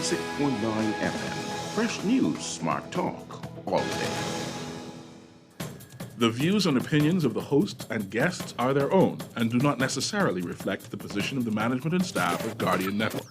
96.9 FM. Fresh news, smart talk, all day. The views and opinions of the hosts and guests are their own and do not necessarily reflect the position of the management and staff of Guardian Network.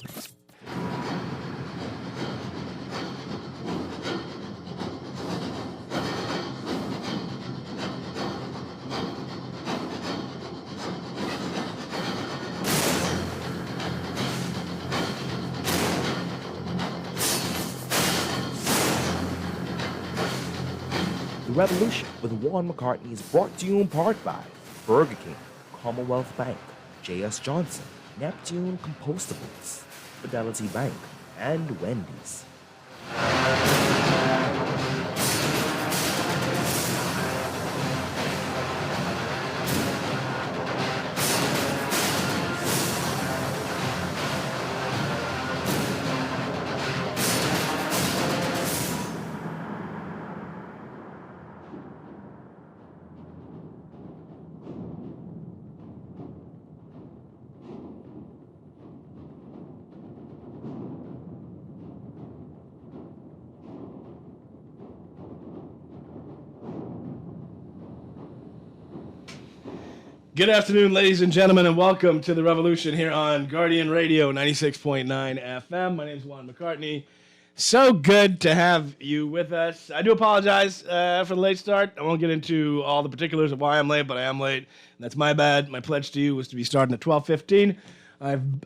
The Revolution with Juan McCartney is brought to you in part by Burger King, Commonwealth Bank, J.S. Johnson, Neptune Compostables, Fidelity Bank, and Wendy's. Good afternoon, ladies and gentlemen, and welcome to The Revolution here on Guardian Radio 96.9 FM. My name is Juan McCartney. So good to have you with us. I do apologize for the late start. I won't get into all the particulars of why I'm late, but I am late. That's my bad. My pledge to you was to be starting at 12:15.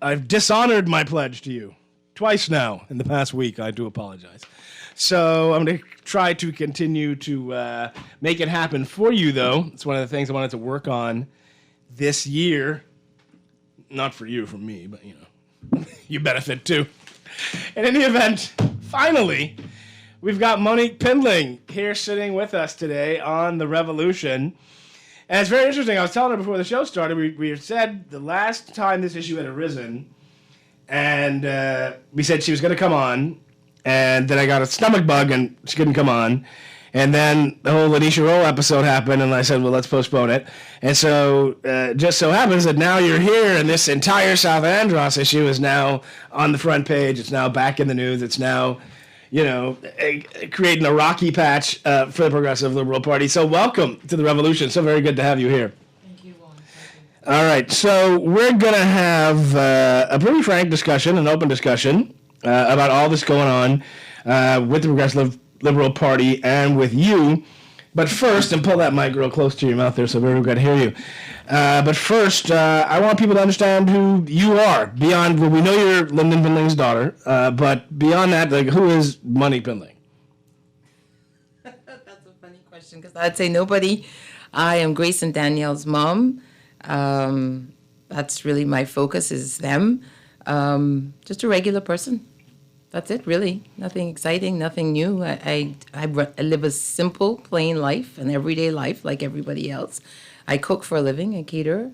I've dishonored my pledge to you twice now in the past week. I do apologize. So I'm going to try to continue to make it happen for you, though. It's one of the things I wanted to work on this year. Not for you, for me, but, you know, you benefit too. In any event, finally, we've got Monique Pindling here sitting with us today on The Revolution. And it's very interesting. I was telling her before the show started, we had said the last time this issue had arisen, and we said she was going to come on, and then I got a stomach bug and she couldn't come on. And then the whole Lanisha Roll episode happened, and I said, well, let's postpone it. And so just so happens that now you're here, and this entire South Andros issue is now on the front page. It's now back in the news. It's now, you know, creating a rocky patch for the Progressive Liberal Party. So welcome to The Revolution. So very good to have you here. Thank you, Juan. Thank you. All right, so we're going to have a pretty frank discussion, an open discussion about all this going on with the Progressive Liberal Party and with you. But first, and pull that mic real close to your mouth there so everyone can hear you. But first, I want people to understand who you are. Beyond, well, we know you're Lyndon Pindling's daughter, but beyond that, like, who is Monique Pindling? That's a funny question because I'd say nobody. I am Grace and Danielle's mom. That's really my focus is them. Just a regular person. That's it, really. Nothing exciting, nothing new. I live a simple, plain life, an everyday life like everybody else. I cook for a living. I cater,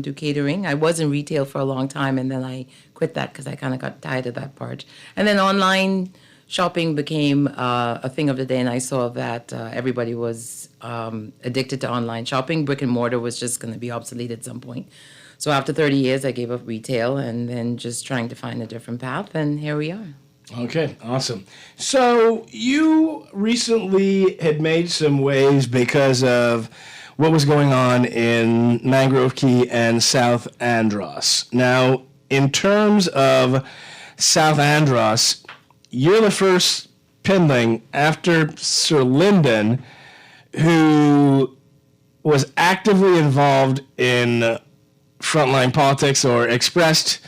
do catering. I was in retail for a long time, and then I quit that because I kind of got tired of that part. And then online shopping became a thing of the day, and I saw that everybody was addicted to online shopping. Brick and mortar was just going to be obsolete at some point. So after 30 years, I gave up retail and then just trying to find a different path, and here we are. Okay, awesome. So you recently had made some waves because of what was going on in Mangrove Key and South Andros. Now, in terms of South Andros, you're the first Pindling after Sir Lyndon who was actively involved in frontline politics or expressed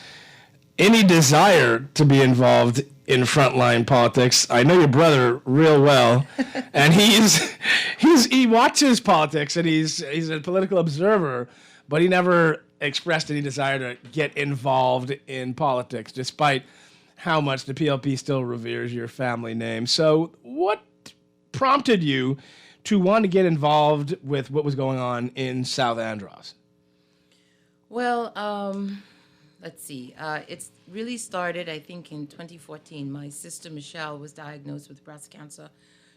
any desire to be involved in frontline politics. I know your brother real well, and he watches politics, and he's a political observer, but he never expressed any desire to get involved in politics, despite how much the PLP still reveres your family name. So what prompted you to want to get involved with what was going on in South Andros? Well, let's see. It's really started, I think, in 2014. My sister Michelle was diagnosed with breast cancer.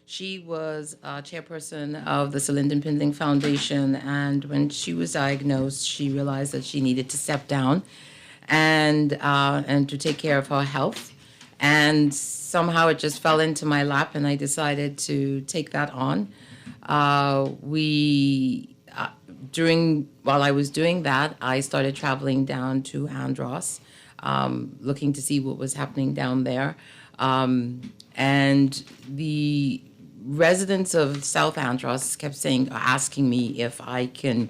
She was chairperson of the Sir Lyndon Pindling Foundation, and when she was diagnosed, she realized that she needed to step down and to take care of her health. And somehow it just fell into my lap, and I decided to take that on. While I was doing that, I started traveling down to Andros, looking to see what was happening down there. And the residents of South Andros kept asking me if I can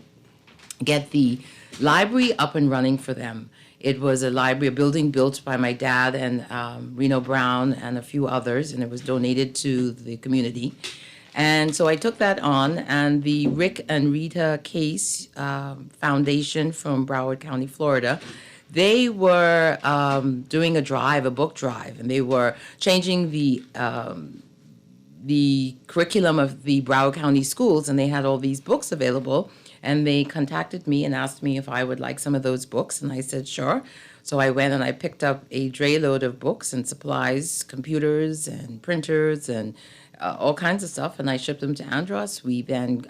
get the library up and running for them. It was a building built by my dad and Reno Brown and a few others, and it was donated to the community. And so I took that on, and the Rick and Rita Case Foundation from Broward County, Florida, they were doing a book drive, and they were changing the curriculum of the Broward County schools, and they had all these books available. And they contacted me and asked me if I would like some of those books, and I said sure. So I went and I picked up a dray load of books and supplies, computers and printers and all kinds of stuff, and I shipped them to Andros. We then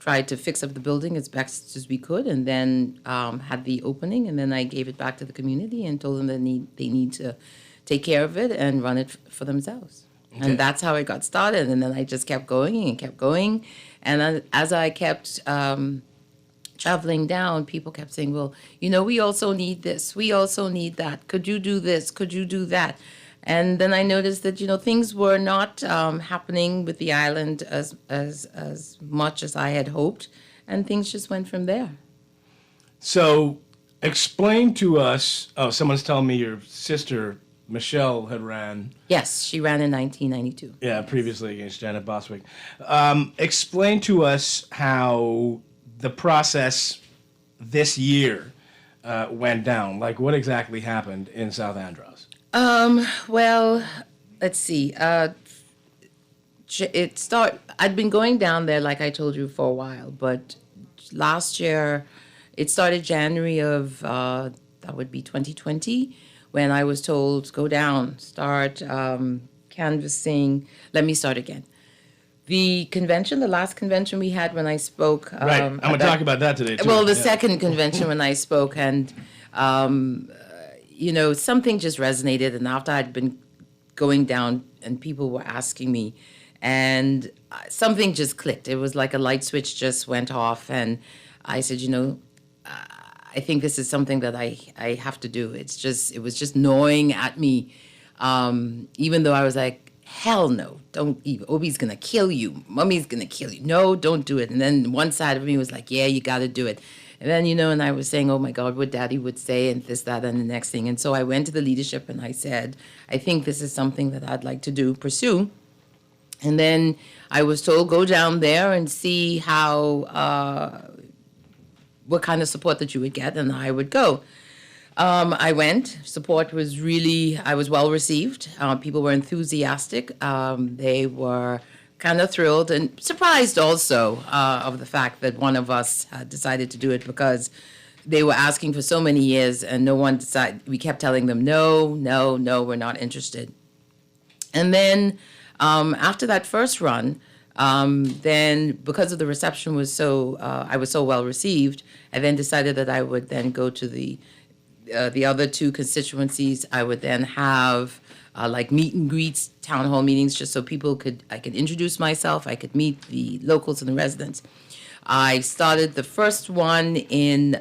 tried to fix up the building as best as we could, and then had the opening, and then I gave it back to the community and told them that they need to take care of it and run it for themselves. Okay. And that's how it got started, and then I just kept going and kept going. And as I kept traveling down, people kept saying, well, we also need this. We also need that. Could you do this? Could you do that? And then I noticed that, things were not happening with the island as much as I had hoped. And things just went from there. So explain to us, someone's telling me your sister, Michelle, had ran. Yes, she ran in 1992. Yeah, previously against Janet Boswick. Explain to us how the process this year went down. Like, what exactly happened in South Andros? Well, let's see. I'd been going down there, like I told you, for a while, but last year, it started January of, that would be 2020, when I was told, go down, start canvassing. Let me start again. The last convention we had when I spoke. Right, I'm going to talk about that today, too. Well, the second convention when I spoke, and, something just resonated. And after I'd been going down and people were asking me, and something just clicked. It was like a light switch just went off. And I said, I think this is something that I have to do. It was just gnawing at me, even though I was like, hell no, don't even. Obi's gonna kill you. Mummy's gonna kill you. No, don't do it. And then one side of me was like, yeah, you gotta do it. And then, and I was saying, oh my God, what Daddy would say, and this, that, and the next thing. And so I went to the leadership and I said, I think this is something that I'd like to pursue. And then I was told, go down there and see what kind of support that you would get, and I would go. I went. Support was I was well received. People were enthusiastic. They were kind of thrilled and surprised also of the fact that one of us had decided to do it, because they were asking for so many years and no one decided. We kept telling them, no, we're not interested. And then after that first run, then because of the reception was I was so well received, I then decided that I would then go to the other two constituencies. I would then have like meet and greets, town hall meetings, just so I could introduce myself, I could meet the locals and the residents. I started the first one in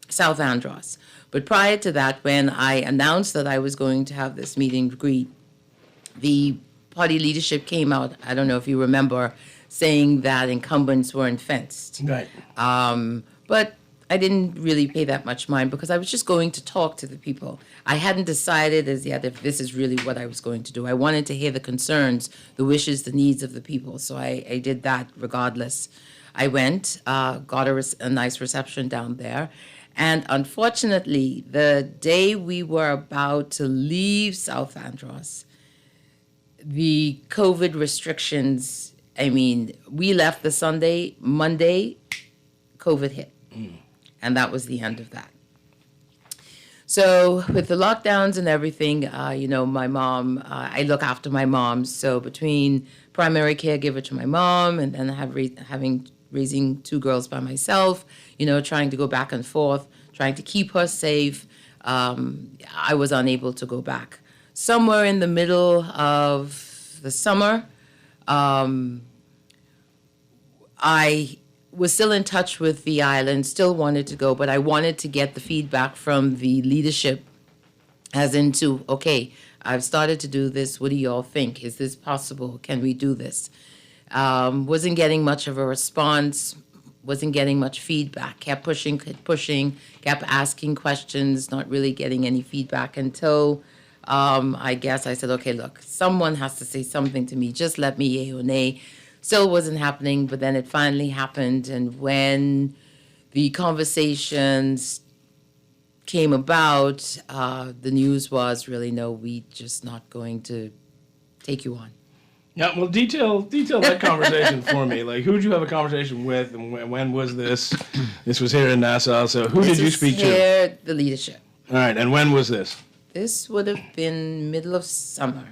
South Andros. But prior to that, when I announced that I was going to have this meet and greet, the party leadership came out, I don't know if you remember, saying that incumbents weren't fenced. Right. But I didn't really pay that much mind because I was just going to talk to the people. I hadn't decided as yet if this is really what I was going to do. I wanted to hear the concerns, the wishes, the needs of the people. So I did that regardless. I went, got a nice reception down there. And unfortunately, the day we were about to leave South Andros, the COVID restrictions, we left the Sunday, Monday, COVID hit. And that was the end of that. So with the lockdowns and everything, my mom, I look after my mom. So between primary caregiver to my mom and then raising two girls by myself, trying to go back and forth, trying to keep her safe, I was unable to go back. Somewhere in the middle of the summer, I was still in touch with the island, still wanted to go, but I wanted to get the feedback from the leadership as into, okay, I've started to do this. What do you all think? Is this possible? Can we do this? Wasn't getting much of a response, wasn't getting much feedback, kept pushing, kept asking questions, not really getting any feedback until I guess I said, okay, look, someone has to say something to me. Just let me yay or nay. Still wasn't happening, but then it finally happened. And when the conversations came about, the news was really, no, we just not going to take you on. Yeah, well, detail that conversation for me. Like, who did you have a conversation with, and when was this? This was here in Nassau, so who did you speak to? Here, the leadership. All right, and when was this? This would have been middle of summer.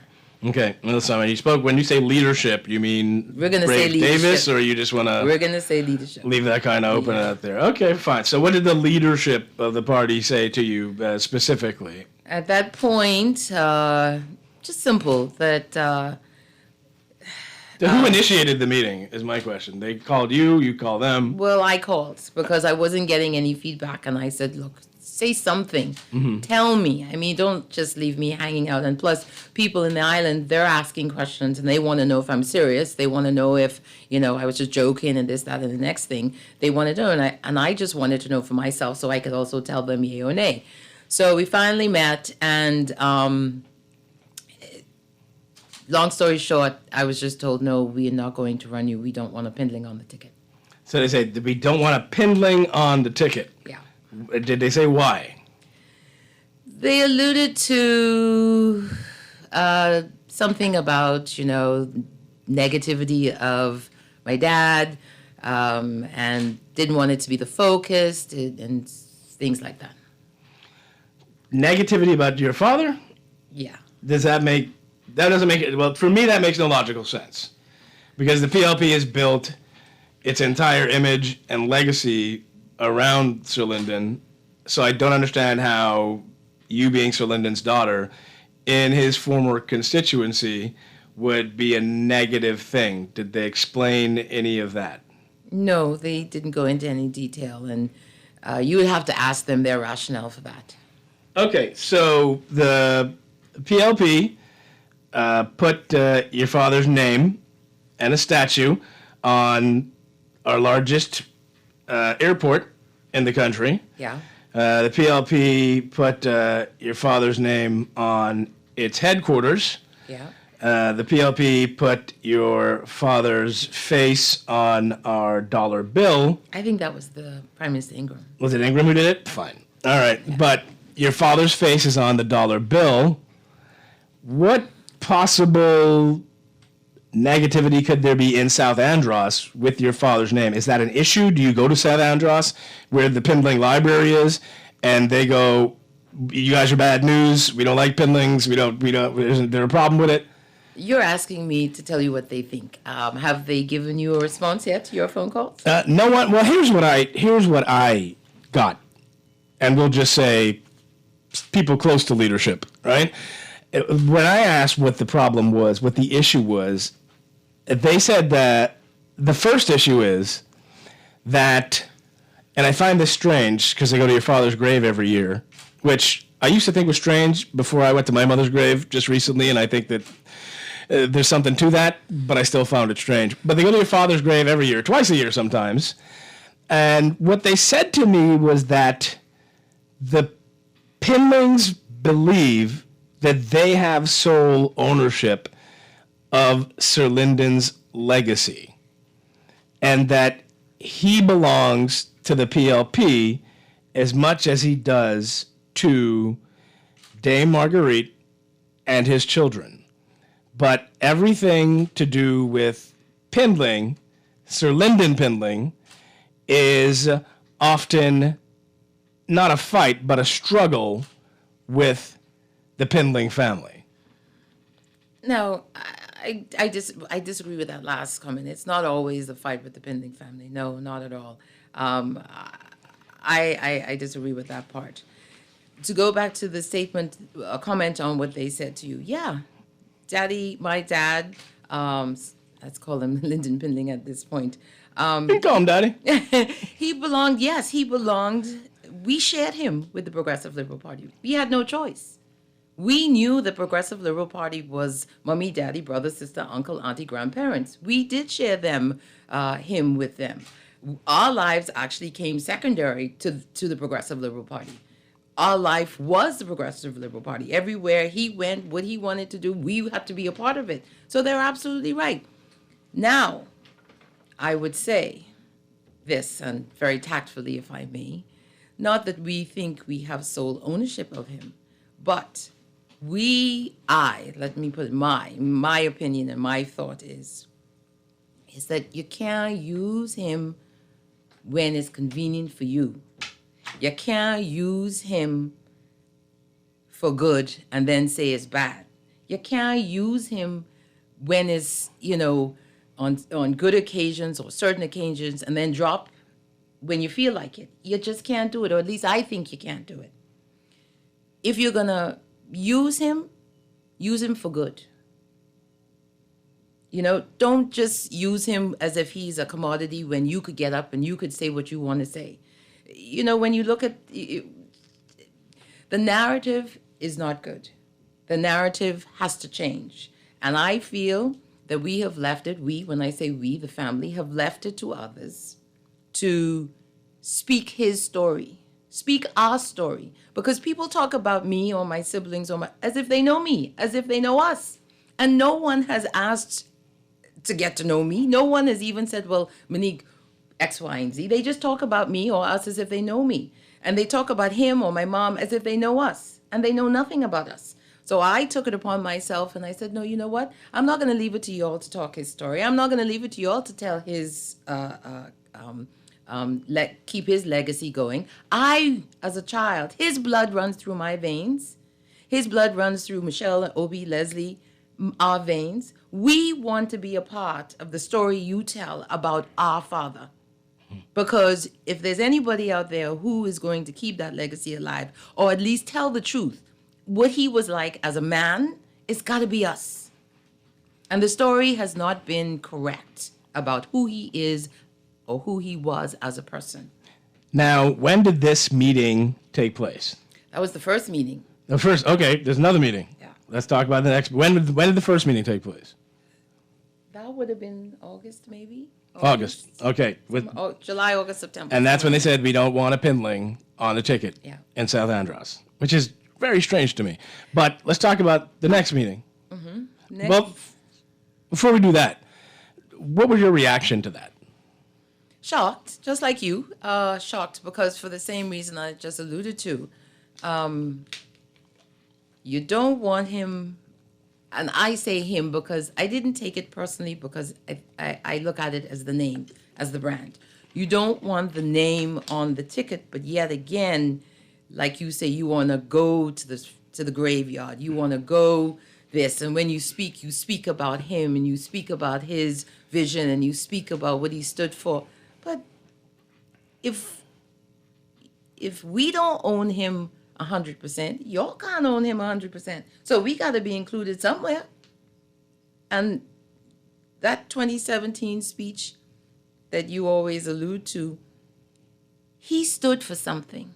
Okay, middle of summer. You spoke, when you say leadership, you mean We're gonna say Brave leadership. Davis, or you just want to We're going to say leadership. leave that kind of open Yeah. out there? Okay, fine. So what did the leadership of the party say to you specifically? At that point, just simple, that Who initiated the meeting is my question. They called you, you call them. well, I called because I wasn't getting any feedback, and I said, look, say something. Tell me. I mean, don't just leave me hanging out. And plus, people in the island, they're asking questions, and they want to know if I'm serious. They want to know if, I was just joking and this, that, and the next thing. They want to know, and I just wanted to know for myself so I could also tell them yay or nay. So we finally met, and long story short, I was just told, no, we are not going to run you. We don't want a Pindling on the ticket. So they say, we don't want a Pindling on the ticket. Yeah. Did they say why? They alluded to something about, negativity of my dad, and didn't want it to be the focus, and things like that. Negativity about your father? Yeah. That doesn't make it, well, for me, that makes no logical sense. Because the PLP has built its entire image and legacy around Sir Lyndon, so I don't understand how you being Sir Lyndon's daughter in his former constituency would be a negative thing. Did they explain any of that? No, they didn't go into any detail, and you would have to ask them their rationale for that. Okay, so the PLP put your father's name and a statue on our largest airport in the country. Yeah. The PLP put your father's name on its headquarters. Yeah. The PLP put your father's face on our dollar bill. I think that was the Prime Minister Ingram. Was it Ingram who did it? Fine. All right. Yeah. But your father's face is on the dollar bill. What possible negativity could there be in South Andros with your father's name? Is that an issue? Do you go to South Andros where the Pindling Library is, and they go, you guys are bad news, we don't like Pindlings, isn't there a problem with it? You're asking me to tell you what they think. Have they given you a response yet to your phone calls? No one. Well, here's what I got, and we'll just say people close to leadership, right? When I asked what the problem was, what the issue was, they said that the first issue is that, and I find this strange because I go to your father's grave every year, which I used to think was strange before I went to my mother's grave just recently, and I think that there's something to that, but I still found it strange. But they go to your father's grave every year, twice a year sometimes, and what they said to me was that the Pindlings believe that they have sole ownership of Sir Lyndon's legacy, and that he belongs to the PLP as much as he does to Dame Marguerite and his children. But everything to do with Pindling, Sir Lyndon Pindling, is often not a fight, but a struggle with the Pindling family. No, I disagree with that last comment. It's not always a fight with the Pindling family. No, not at all. I disagree with that part. to go back to the statement, a comment on what they said to you. Yeah, my dad, let's call him Lyndon Pindling at this point. You can call him Daddy. He belonged, yes, he belonged. We shared him with the Progressive Liberal Party. We had no choice. We knew the Progressive Liberal Party was mommy, daddy, brother, sister, uncle, auntie, grandparents. We did share him with them. Our lives actually came secondary to the Progressive Liberal Party. Our life was the Progressive Liberal Party. Everywhere he went, what he wanted to do, we had to be a part of it. So they're absolutely right. Now, I would say this, and very tactfully, if I may, not that we think we have sole ownership of him, but let me put it, my opinion and my thought is that you can't use him when it's convenient for you. You can't use him for good and then say it's bad. You can't use him when it's, on good occasions or certain occasions and then drop when you feel like it. You just can't do it, or at least I think you can't do it. If you're going to use him for good. Don't just use him as if he's a commodity when you could get up and you could say what you want to say. When you look at the narrative is not good. The narrative has to change. And I feel that we have left it, when I say we, the family, have left it to others to speak his story, speak our story. Because people talk about me or my siblings as if they know me, as if they know us. And no one has asked to get to know me. No one has even said, well, Monique, X, Y, and Z. They just talk about me or us as if they know me. And they talk about him or my mom as if they know us. And they know nothing about us. So I took it upon myself and I said, no, you know what? I'm not going to leave it to you all to talk his story. I'm not going to leave it to you all to tell his, keep his legacy going. I, as a child, his blood runs through my veins. His blood runs through Michelle, Obi, Leslie, our veins. We want to be a part of the story you tell about our father. Because if there's anybody out there who is going to keep that legacy alive, or at least tell the truth, what he was like as a man, it's got to be us. And the story has not been correct about who he is or who he was as a person. Now, when did this meeting take place? That was the first meeting. The first, okay, there's another meeting. Yeah. Let's talk about the next. When did the first meeting take place? That would have been August, maybe? August. Okay. July, August, September. And that's when they said we don't want a Pindling on the ticket Yeah. in South Andros, which is very strange to me. But let's talk about the next meeting. Next. Well, before we do that, what was your reaction to that? Shocked, just like you. Shocked because for the same reason I just alluded to. You don't want him, and I say him because I didn't take it personally because I look at it as the name, as the brand. You don't want the name on the ticket, but yet again, like you say, you want to go to the graveyard. You want to go this, and when you speak about him, and you speak about his vision, and you speak about what he stood for. But if we don't own him 100%, y'all can't own him 100%. So we got to be included somewhere. And that 2017 speech that you always allude to, he stood for something.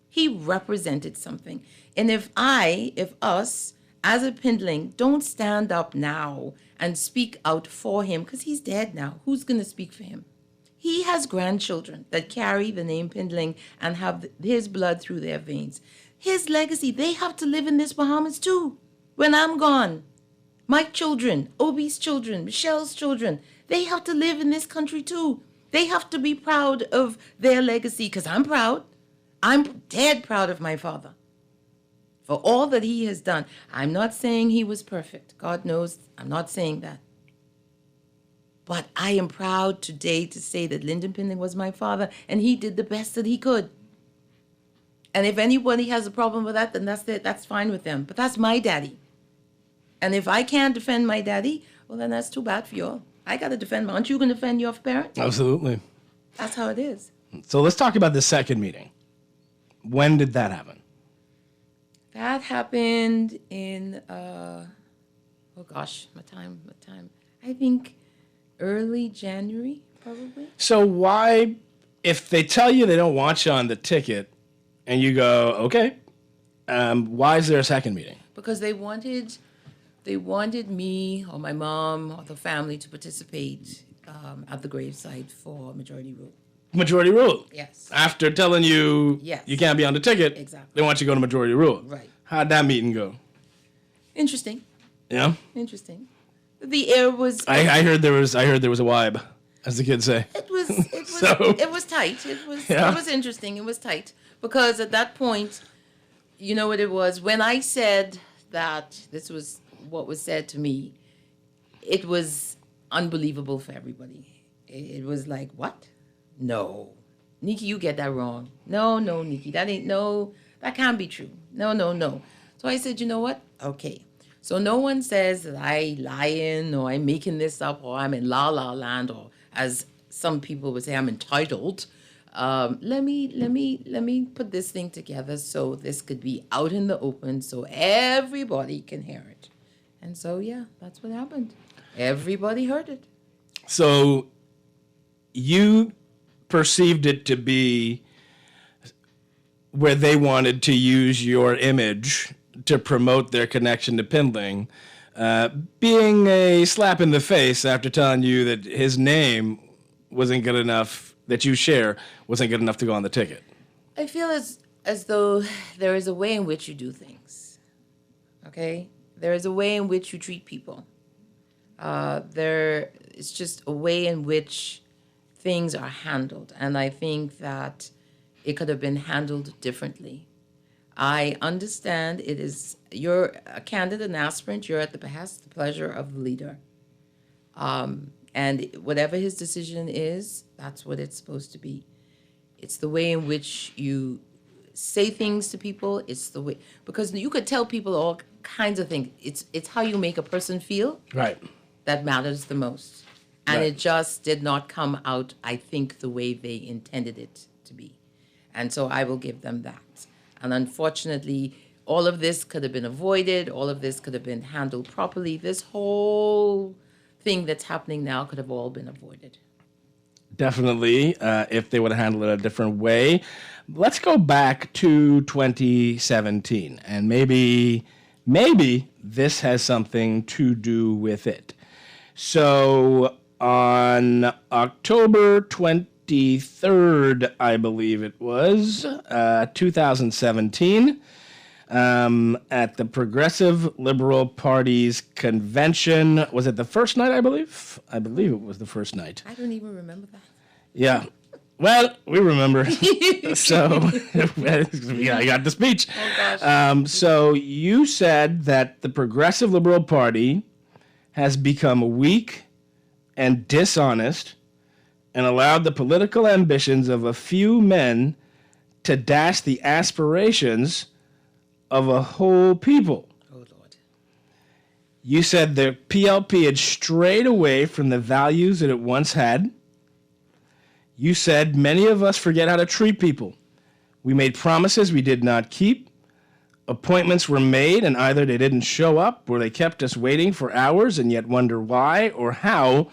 He represented something. And if us, as a Pindling, don't stand up now and speak out for him, because he's dead now, who's going to speak for him? He has grandchildren that carry the name Pindling and have his blood through their veins. His legacy, they have to live in this Bahamas too. When I'm gone, my children, Obi's children, Michelle's children, they have to live in this country too. They have to be proud of their legacy, because I'm proud. I'm dead proud of my father for all that he has done. I'm not saying he was perfect. God knows I'm not saying that. But I am proud today to say that Lyndon Pindling was my father, and he did the best that he could. And if anybody has a problem with that, then that's fine with them. But that's my daddy. And if I can't defend my daddy, well, then that's too bad for you all. I got to defend aren't you going to defend your parent? Absolutely. That's how it is. So let's talk about the second meeting. When did that happen? That happened in, my time. I think early January, probably. So why, if they tell you they don't want you on the ticket, and you go, okay, why is there a second meeting? Because they wanted me or my mom or the family to participate at the gravesite for majority rule. Majority rule. Yes. After telling you Yes. you can't be on the ticket, Exactly. they want you to go to majority rule. Right. How'd that meeting go? Interesting. Yeah. Interesting. The air was. I heard there was a vibe, as the kids say. It was So- it was tight. Yeah. It was interesting. It was tight because at that point, you know what it was. When I said that this was what was said to me, it was unbelievable for everybody. It was like, what? No, Nikki, you get that wrong. No, Nikki, that can't be true. No. So I said, you know what? Okay. So no one says that I lying or I'm making this up or I'm in la la land or as some people would say I'm entitled. Let me put this thing together so this could be out in the open so everybody can hear it. And so yeah, that's what happened. Everybody heard it. So you perceived it to be where they wanted to use your image to promote their connection to Pindling, being a slap in the face after telling you that his name wasn't good enough, that you share, wasn't good enough to go on the ticket. I feel as though there is a way in which you do things. Okay? There is a way in which you treat people. There is just a way in which things are handled. And I think that it could have been handled differently. I understand you're a candidate, an aspirant, you're at the behest, the pleasure of the leader. And whatever his decision is, that's what it's supposed to be. It's the way in which you say things to people. It's the way, because you could tell people all kinds of things. It's how you make a person feel Right. that matters the most. And Right. it just did not come out, I think, the way they intended it to be. And so I will give them that. And unfortunately, all of this could have been avoided. All of this could have been handled properly. This whole thing that's happening now could have all been avoided. Definitely, if they would have handled it a different way. Let's go back to 2017, and maybe this has something to do with it. So on October 23rd, I believe it was, 2017, at the Progressive Liberal Party's convention. Was it the first night, I believe? I believe it was the first night. I don't even remember that. Yeah. Well, we remember. So, yeah, I got the speech. Oh, gosh. So you said that the Progressive Liberal Party has become weak and dishonest and allowed the political ambitions of a few men to dash the aspirations of a whole people. Oh, Lord. You said the PLP had strayed away from the values that it once had. You said many of us forget how to treat people. We made promises we did not keep. Appointments were made and either they didn't show up or they kept us waiting for hours and yet wonder why or how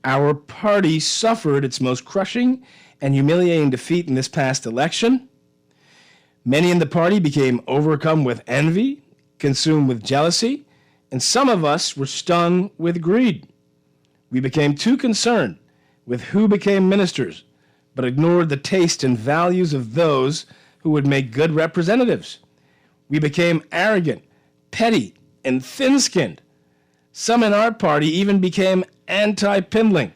our party suffered its most crushing and humiliating defeat in this past election. Many in the party became overcome with envy, consumed with jealousy, and some of us were stung with greed. We became too concerned with who became ministers, but ignored the taste and values of those who would make good representatives. We became arrogant, petty, and thin-skinned. Some in our party even became anti-Pindling,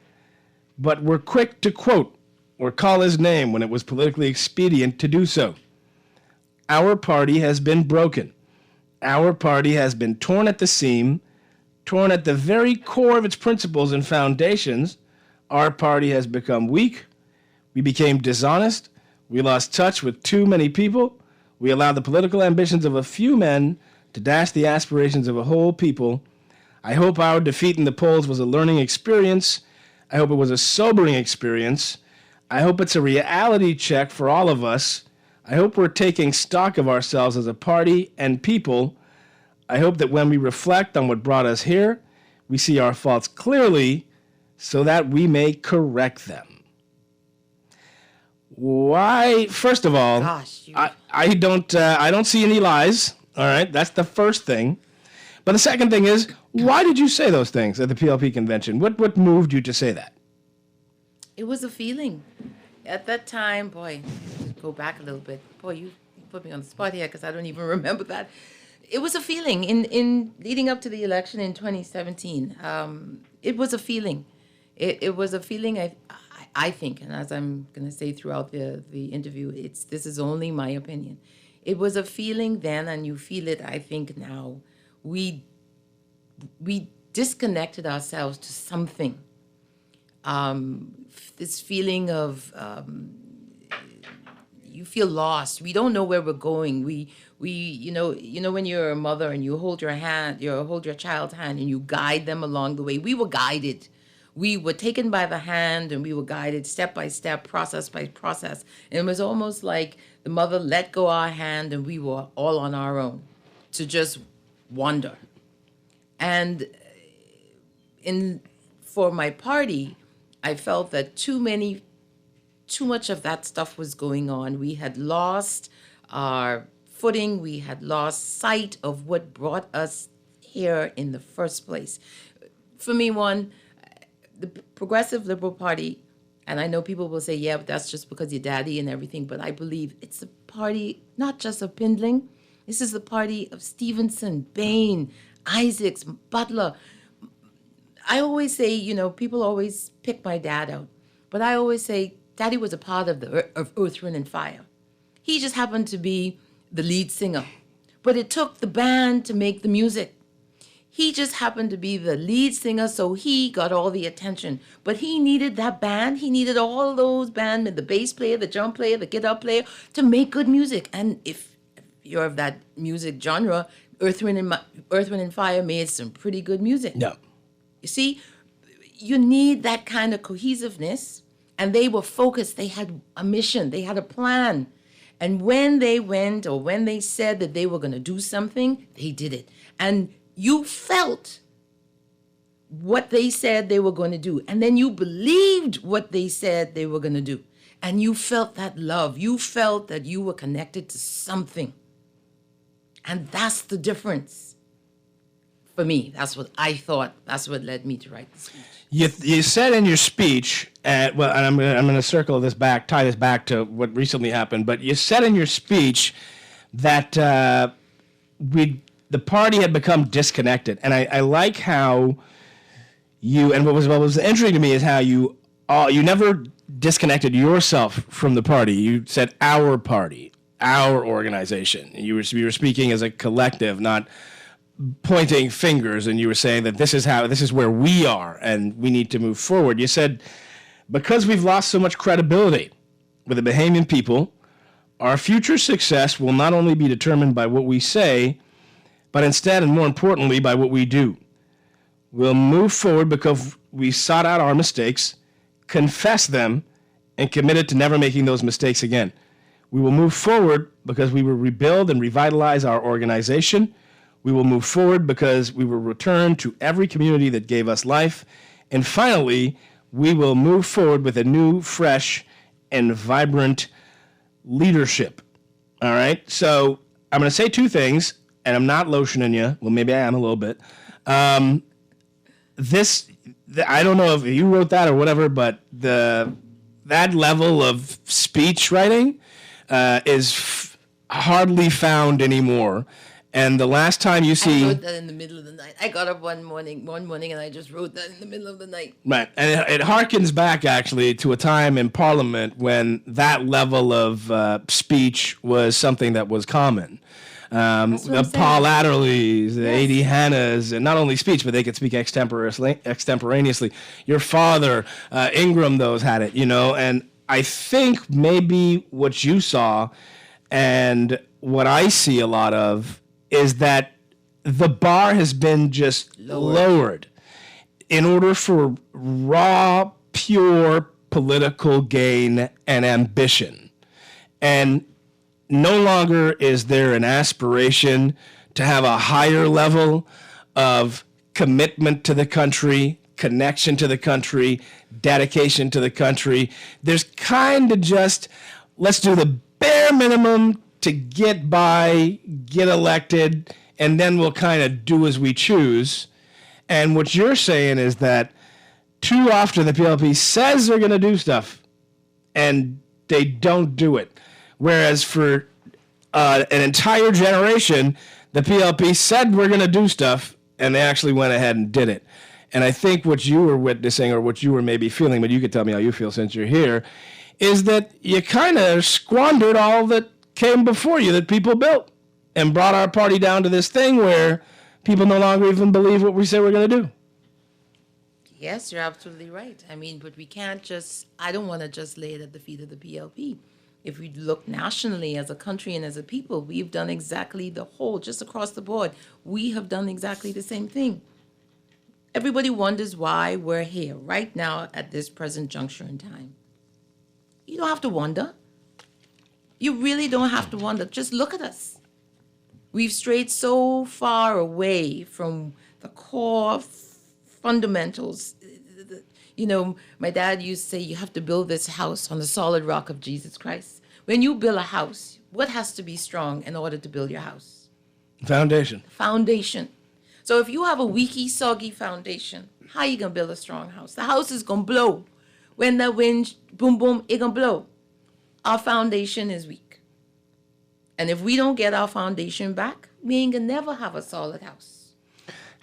but were quick to quote or call his name when it was politically expedient to do so. Our party has been broken. Our party has been torn at the seam, torn at the very core of its principles and foundations. Our party has become weak. We became dishonest. We lost touch with too many people. We allowed the political ambitions of a few men to dash the aspirations of a whole people. I hope our defeat in the polls was a learning experience. I hope it was a sobering experience. I hope it's a reality check for all of us. I hope we're taking stock of ourselves as a party and people. I hope that when we reflect on what brought us here, we see our faults clearly so that we may correct them. Why? First of all, Gosh, I don't see any lies. All right, that's the first thing. But the second thing is, why did you say those things at the PLP convention? What moved you to say that? It was a feeling. At that time, boy, go back a little bit. Boy, you put me on the spot here because I don't even remember that. It was a feeling in leading up to the election in 2017. It was a feeling. It was a feeling. I think, and as I'm going to say throughout the interview, this is only my opinion. It was a feeling then, and you feel it, I think, now. We disconnected ourselves to something. This feeling of you feel lost. We don't know where we're going. We you know when you're a mother and you hold your child's hand and you guide them along the way. We were guided. We were taken by the hand and we were guided step by step, process by process. And it was almost like the mother let go our hand and we were all on our own to just wander. And for my party, I felt that too much of that stuff was going on. We had lost our footing. We had lost sight of what brought us here in the first place. For me, the Progressive Liberal Party, and I know people will say, yeah, but that's just because your daddy and everything, but I believe it's a party not just of Pindling. This is the party of Stevenson, Bain, Isaacs, Butler. I always say, people always pick my dad out, but I always say Daddy was a part of Earth, Wind, and Fire. He just happened to be the lead singer, but it took the band to make the music. He just happened to be the lead singer, so he got all the attention. But he needed that band. He needed all those bands, the bass player, the drum player, the guitar player, to make good music. And if you're of that music genre, Earth, Wind, and Fire made some pretty good music. No. You see, you need that kind of cohesiveness. And they were focused. They had a mission. They had a plan. And when they went or when they said that they were going to do something, they did it. And you felt what they said they were going to do. And then you believed what they said they were going to do. And you felt that love. You felt that you were connected to something. And that's the difference. For me, that's what I thought. That's what led me to write the speech. You said in your speech, and I'm going to circle this back, tie this back to what recently happened, but you said in your speech that the party had become disconnected. And I like how you, and what was interesting to me is how you never disconnected yourself from the party. You said our party, our organization. You were speaking as a collective, not pointing fingers, and you were saying that this is where we are and we need to move forward. You said, because we've lost so much credibility with the Bahamian people, our future success will not only be determined by what we say, but instead, and more importantly, by what we do. We'll move forward because we sought out our mistakes, confessed them, and committed to never making those mistakes again. We will move forward because we will rebuild and revitalize our organization. We will move forward because we will return to every community that gave us life. And finally, we will move forward with a new, fresh, and vibrant leadership. All right? So I'm going to say two things, and I'm not lotioning you. Well, maybe I am a little bit. I don't know if you wrote that or whatever, but that level of speech writing is hardly found anymore. And the last time you see... I wrote that in the middle of the night. I got up one morning, and I just wrote that in the middle of the night. Right. And it harkens back, actually, to a time in Parliament when that level of speech was something that was common. The Paul Adderleys, the A.D. Hannahs, and not only speech, but they could speak extemporaneously. Your father, Ingram, those had it, And I think maybe what you saw and what I see a lot of is that the bar has been just lowered in order for raw, pure political gain and ambition. And no longer is there an aspiration to have a higher level of commitment to the country, connection to the country, dedication to the country. There's kind of just, let's do the bare minimum to get by, get elected, and then we'll kind of do as we choose. And what you're saying is that too often the PLP says they're going to do stuff, and they don't do it. Whereas for an entire generation, the PLP said we're going to do stuff, and they actually went ahead and did it. And I think what you were witnessing, or what you were maybe feeling, but you could tell me how you feel since you're here, is that you kind of squandered all that came before you, that people built, and brought our party down to this thing where people no longer even believe what we say we're going to do. Yes, you're absolutely right. I mean, but we can't just, I don't want to just lay it at the feet of the PLP. If we look nationally as a country and as a people, we've done exactly the whole, just across the board, we have done exactly the same thing. Everybody wonders why we're here right now at this present juncture in time. You don't have to wonder. You really don't have to wonder. Just look at us. We've strayed so far away from the core fundamentals. You know, my dad used to say, you have to build this house on the solid rock of Jesus Christ. When you build a house, what has to be strong in order to build your house? Foundation. Foundation. So if you have a weaky, soggy foundation, how you going to build a strong house? The house is going to blow. When the wind, boom, boom, it going to blow. Our foundation is weak. And if we don't get our foundation back, we ain't going to never have a solid house.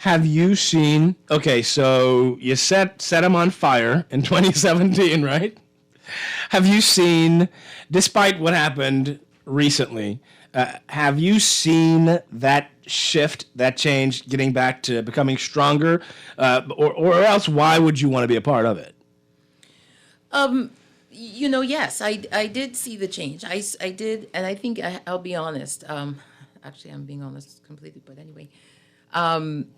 Have you seen, okay, so you set them on fire in 2017, right? Have you seen, despite what happened recently, have you seen that shift, that change, getting back to becoming stronger? Or else, why would you want to be a part of it? You know, yes, I did see the change. I did, and I think I'll be honest. Actually, I'm being honest completely, but anyway.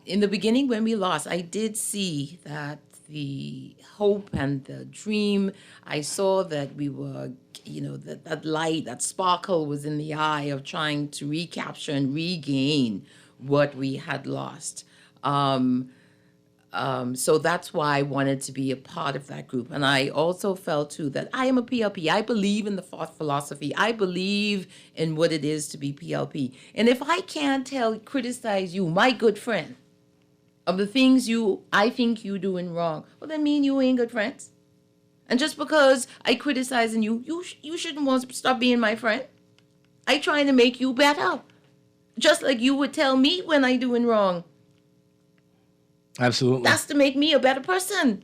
In the beginning, when we lost, I did see that the hope and the dream, I saw that we were, you know, that light, that sparkle was in the eye of trying to recapture and regain what we had lost. So that's why I wanted to be a part of that group. And I also felt, too, that I am a PLP. I believe in the thought philosophy. I believe in what it is to be PLP. And if I can't criticize you, my good friend, of the things I think you doing wrong, well, that mean you ain't good friends. And just because I criticizing you, you shouldn't want to stop being my friend. I trying to make you better. Just like you would tell me when I doing wrong. Absolutely. That's to make me a better person.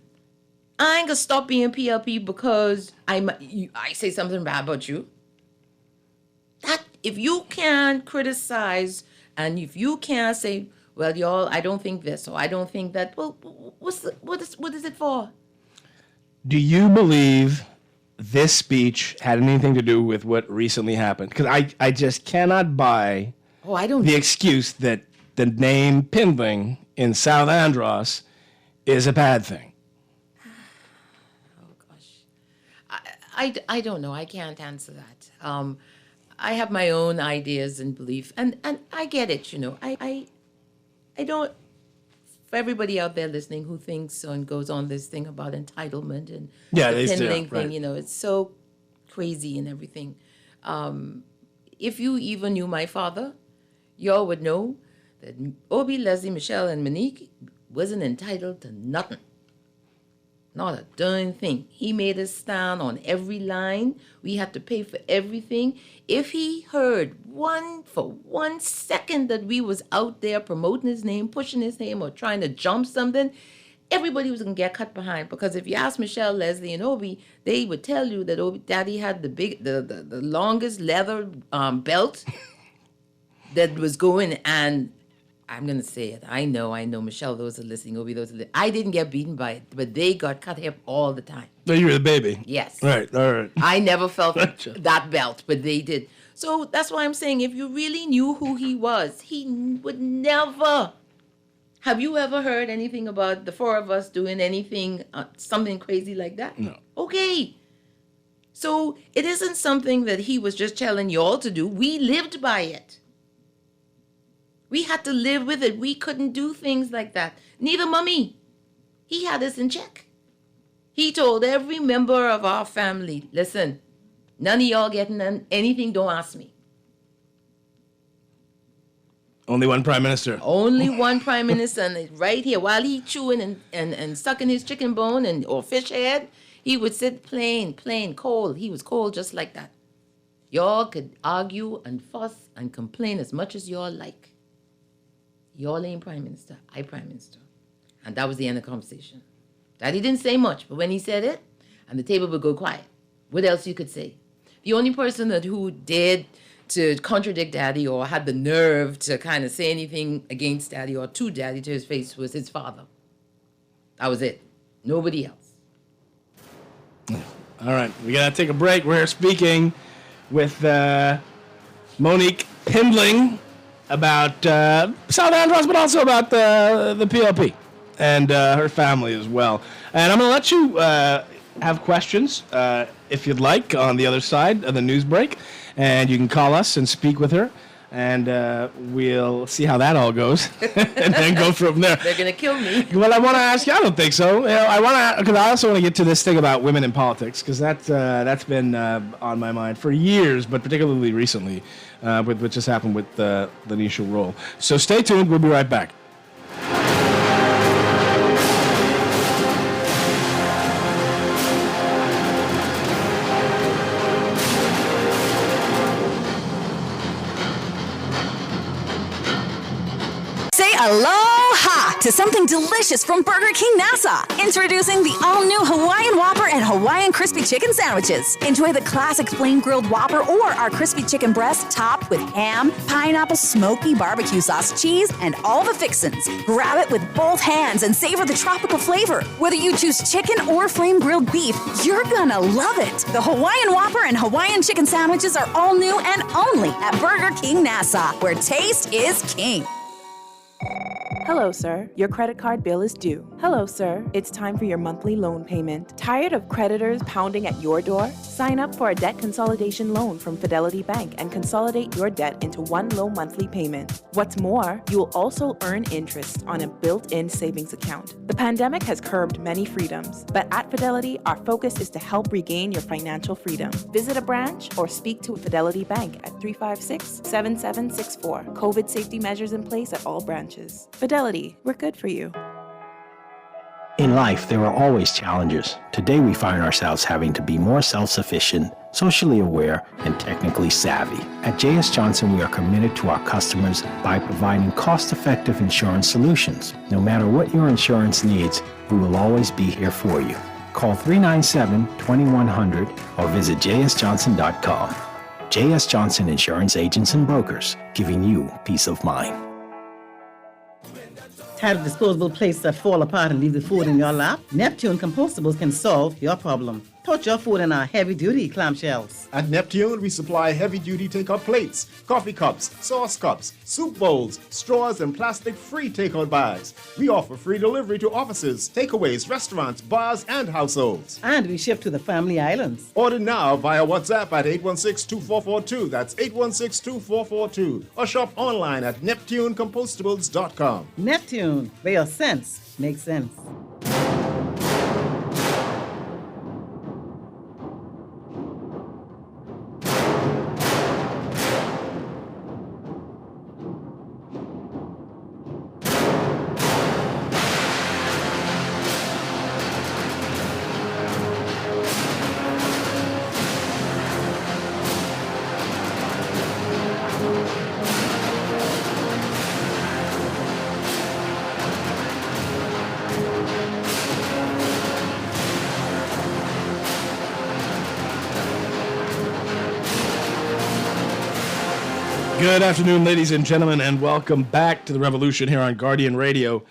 I ain't gonna stop being PLP because I say something bad about you. That if you can't criticize and if you can't say, well, y'all, I don't think this or I don't think that. Well, what is it for? Do you believe this speech had anything to do with what recently happened? Because I just cannot buy the excuse that the name Pindling in South Andros is a bad thing. Oh, gosh. I don't know. I can't answer that. I have my own ideas and belief, and I get it, you know. I don't, for everybody out there listening who thinks and goes on this thing about entitlement and the Pindling thing, right. you know, it's so crazy and everything. If you even knew my father, y'all would know that Obi, Leslie, Michelle, and Monique wasn't entitled to nothing. Not a darn thing. He made us stand on every line. We had to pay for everything. If he heard for 1 second that we was out there promoting his name, pushing his name, or trying to jump something, everybody was going to get cut behind. Because if you ask Michelle, Leslie, and Obi, they would tell you that Daddy had the longest leather belt that was going, and I'm going to say it. I know, Michelle, those are listening, Obi, those are listening. I didn't get beaten by it, but they got cut up all the time. No, you were the baby. Yes. Right, all right. I never felt that belt, but they did. So that's why I'm saying if you really knew who he was, he would never. Have you ever heard anything about the four of us doing anything, something crazy like that? No. Okay. So it isn't something that he was just telling y'all to do. We lived by it. We had to live with it. We couldn't do things like that. Neither Mummy. He had us in check. He told every member of our family, listen, none of y'all getting anything, don't ask me. Only one prime minister. Only one prime minister, and right here, while he chewing and sucking his chicken bone or fish head, he would sit plain, cold. He was cold just like that. Y'all could argue and fuss and complain as much as y'all like. Y'all ain't prime minister, I prime minister. And that was the end of the conversation. Daddy didn't say much, but when he said it, and the table would go quiet. What else you could say? The only person who dared to contradict Daddy or had the nerve to kind of say anything against Daddy or to Daddy to his face was his father. That was it. Nobody else. All right, we got to take a break. We're speaking with Monique Pindling about South Andros, but also about the PLP and her family as well. And I'm going to let you have questions, if you'd like, on the other side of the news break. And you can call us and speak with her. And we'll see how that all goes, and then go from there. They're gonna kill me. Well, I want to ask you. I don't think so. You know, because I also want to get to this thing about women in politics, because that's been on my mind for years, but particularly recently, with what just happened with the Nisha role. So stay tuned. We'll be right back. Aloha to something delicious from Burger King Nassau. Introducing the all-new Hawaiian Whopper and Hawaiian Crispy Chicken Sandwiches. Enjoy the classic flame grilled Whopper or our crispy chicken breast topped with ham, pineapple, smoky barbecue sauce, cheese, and all the fixins. Grab it with both hands and savor the tropical flavor. Whether you choose chicken or flame grilled beef, you're gonna love it. The Hawaiian Whopper and Hawaiian Chicken Sandwiches are all new and only at Burger King Nassau, where taste is king. Hello, sir. Your credit card bill is due. Hello, sir. It's time for your monthly loan payment. Tired of creditors pounding at your door? Sign up for a debt consolidation loan from Fidelity Bank and consolidate your debt into one low monthly payment. What's more, you will also earn interest on a built-in savings account. The pandemic has curbed many freedoms, but at Fidelity, our focus is to help regain your financial freedom. Visit a branch or speak to Fidelity Bank at 356-7764. COVID safety measures in place at all branches. Fidelity, we're good for you. In life, there are always challenges. Today, we find ourselves having to be more self-sufficient, socially aware, and technically savvy. At J.S. Johnson, we are committed to our customers by providing cost-effective insurance solutions. No matter what your insurance needs, we will always be here for you. Call 397-2100 or visit jsjohnson.com. J.S. Johnson Insurance Agents and Brokers, giving you peace of mind. Tired of disposable plates that fall apart and leave the food in your lap? Neptune Compostables can solve your problem. Put your food in our heavy-duty clamshells. At Neptune, we supply heavy-duty takeout plates, coffee cups, sauce cups, soup bowls, straws, and plastic-free takeout bags. We offer free delivery to offices, takeaways, restaurants, bars, and households. And we ship to the Family Islands. Order now via WhatsApp at 816-2442. That's 816-2442. Or shop online at NeptuneCompostables.com. Neptune, where your sense makes sense. Good afternoon, ladies and gentlemen, and welcome back to the Revolution here on Guardian Radio,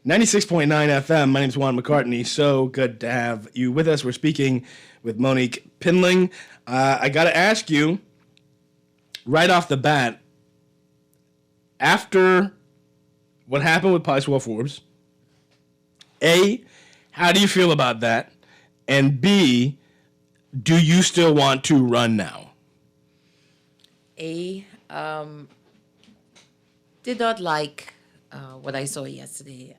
96.9 FM. My name is Juan McCartney. So good to have you with us. We're speaking with Monique Pindling. I got to ask you, right off the bat, after what happened with Pice Forbes, A, how do you feel about that? And B, do you still want to run now? Did not like what I saw yesterday,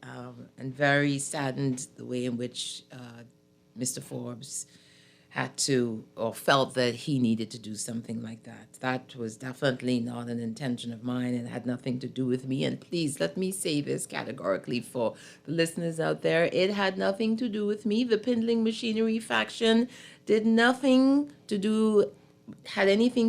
and very saddened the way in which Mr. Forbes had to or felt that he needed to do something like that. That was definitely not an intention of mine and had nothing to do with me. And please let me say this categorically for the listeners out there. It had nothing to do with me. The Pindling Machinery faction had anything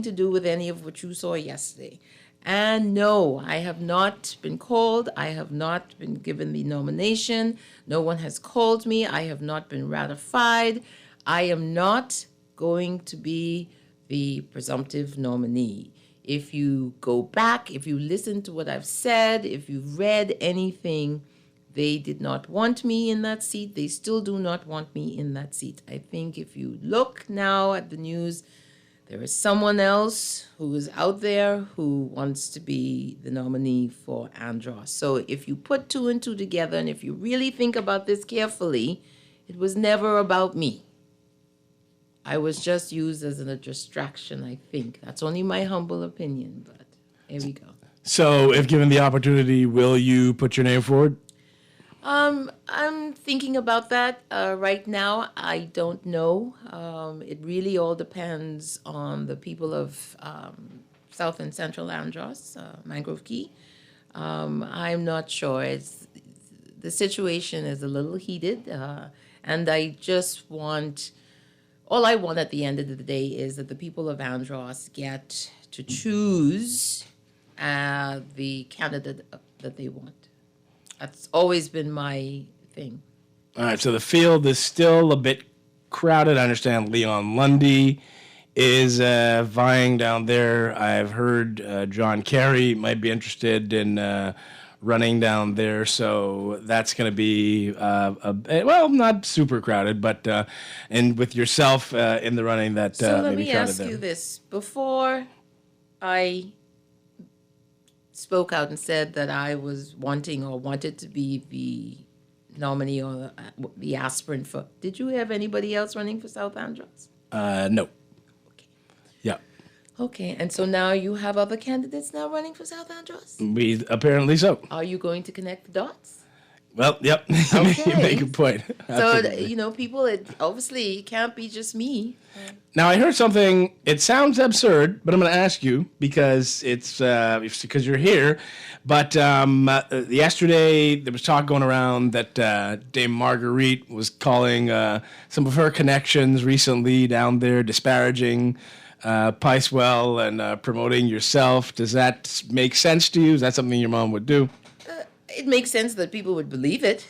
to do with any of what you saw yesterday. And no, I have not been called. I have not been given the nomination. No one has called me. I have not been ratified. I am not going to be the presumptive nominee. If you go back, if you listen to what I've said, if you've read anything, they did not want me in that seat. They still do not want me in that seat. I think if you look now at the news, there is someone else who is out there who wants to be the nominee for Andros. So if you put two and two together, and if you really think about this carefully, it was never about me. I was just used as a distraction, I think. That's only my humble opinion, but here we go. So if given the opportunity, will you put your name forward? I'm thinking about that right now. I don't know. It really all depends on the people of South and Central Andros, Mangrove Key. I'm not sure. The situation is a little heated, and I just want... All I want at the end of the day is that the people of Andros get to choose the candidate that they want. That's always been my thing. All right, so the field is still a bit crowded. I understand Leon Lundy is vying down there. I've heard John Kerry might be interested in running down there, so that's going to be, not super crowded, but and with yourself in the running, that so let maybe me crowded ask there. you this. Before I spoke out and said that I was wanted to be the nominee or the aspirant for, did you have anybody else running for South Andros? No. Okay. Yeah. Okay, and so now you have other candidates now running for South Andros? We apparently so. Are you going to connect the dots? Well, yep. Okay. You make a point. Absolutely. So, people, it obviously can't be just me. Now, I heard something, it sounds absurd, but I'm going to ask you because it's because you're here. But yesterday, there was talk going around that Dame Marguerite was calling some of her connections recently down there, disparaging Picewell and promoting yourself. Does that make sense to you? Is that something your mom would do? It makes sense that people would believe it.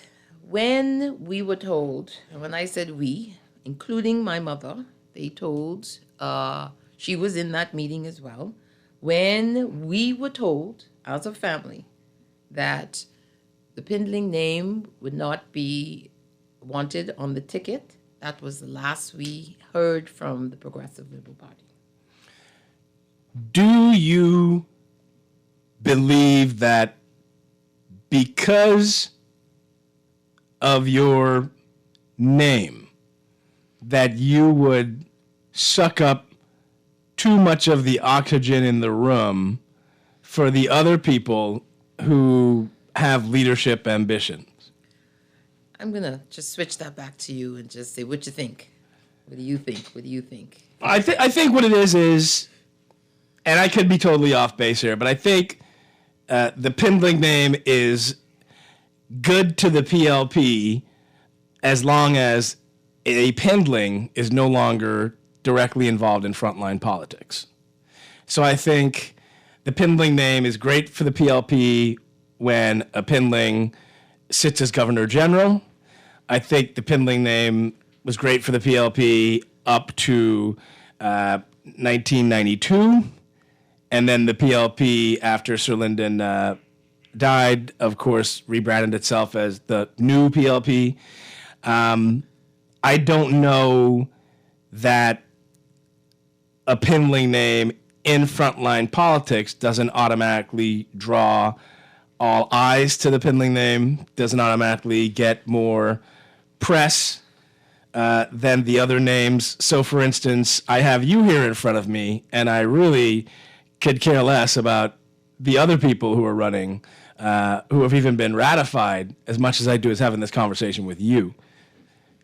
When we were told, and when I said we, including my mother, they told, she was in that meeting as well, when we were told as a family that the Pindling name would not be wanted on the ticket, that was the last we heard from the Progressive Liberal Party. Do you believe that because of your name, that you would suck up too much of the oxygen in the room for the other people who have leadership ambitions? I'm going to just switch that back to you and just say, what you think? What do you think? What do you think? I think what it is, and I could be totally off base here, but I think the Pindling name is good to the PLP as long as a Pindling is no longer directly involved in frontline politics. So I think the Pindling name is great for the PLP when a Pindling sits as Governor General. I think the Pindling name was great for the PLP up to 1992. And then the PLP, after Sir Lyndon died, of course, rebranded itself as the new PLP. I don't know that a Pindling name in frontline politics doesn't automatically draw all eyes to the Pindling name, doesn't automatically get more press. than the other names. So, for instance, I have you here in front of me, and I really could care less about the other people who are running, who have even been ratified, as much as I do as having this conversation with you.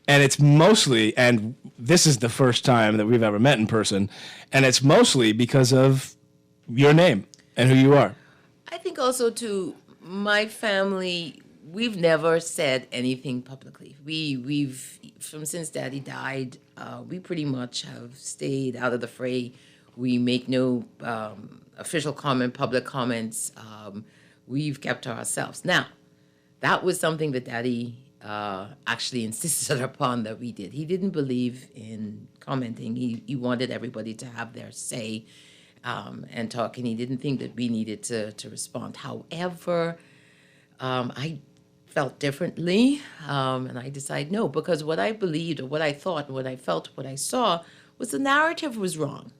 And it's mostly, and this is the first time that we've ever met in person, and it's mostly because of your name and who you are. I think also, too, my family, we've never said anything publicly. We've since Daddy died, we pretty much have stayed out of the fray. We make no official comment, public comments. We've kept to ourselves. Now, that was something that Daddy actually insisted upon that we did. He didn't believe in commenting. He wanted everybody to have their say and talk, and he didn't think that we needed to respond. However, I felt differently, and I decided no, because what I believed or what I thought, what I felt, what I saw was the narrative was wrong.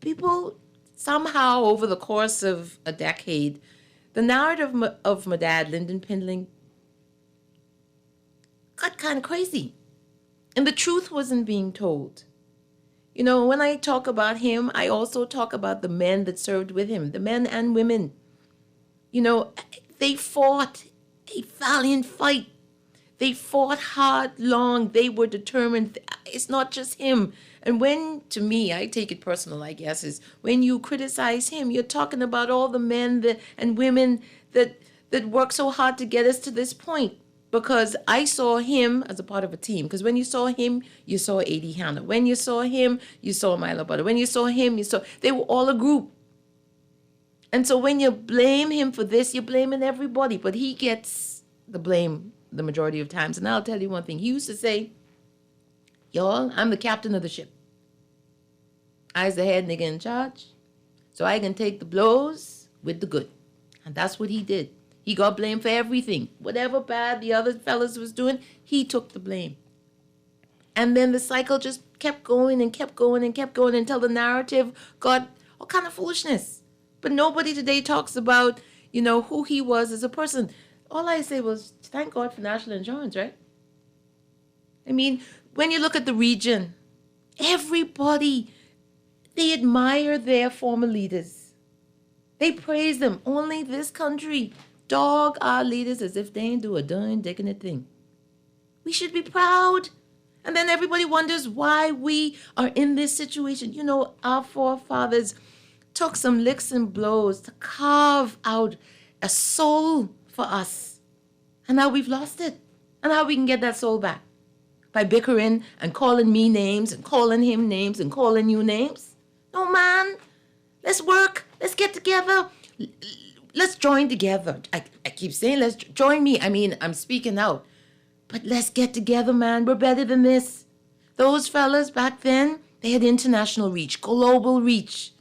People somehow over the course of a decade, the narrative of my dad, Lyndon Pindling, got kind of crazy. And the truth wasn't being told. You know, when I talk about him, I also talk about the men that served with him, the men and women. You know, they fought a valiant fight. They fought hard, long. They were determined. It's not just him. And when, to me, I take it personal, I guess, is when you criticize him, you're talking about all the men and women that worked so hard to get us to this point. Because I saw him as a part of a team. Because when you saw him, you saw A.D. Hanna. When you saw him, you saw Milo Butter. When you saw him, they were all a group. And so when you blame him for this, you're blaming everybody. But he gets the blame the majority of times. And I'll tell you one thing. He used to say, y'all, I'm the captain of the ship. I's the head nigga in charge. So I can take the blows with the good. And that's what he did. He got blamed for everything. Whatever bad the other fellas was doing, he took the blame. And then the cycle just kept going and kept going and kept going until the narrative got all kind of foolishness. But nobody today talks about, you know, who he was as a person. All I say was, thank God for national insurance, right? I mean, when you look at the region, everybody, they admire their former leaders. They praise them. Only this country dog our leaders as if they ain't do a darn digging thing. We should be proud. And then everybody wonders why we are in this situation. You know, our forefathers took some licks and blows to carve out a soul for us. And now we've lost it. And how we can get that soul back? By bickering and calling me names and calling him names and calling you names? No, man. Let's work. Let's get together. Let's join together. I keep saying, let's join me. I mean, I'm speaking out. But let's get together, man. We're better than this. Those fellas back then, they had international reach, global reach.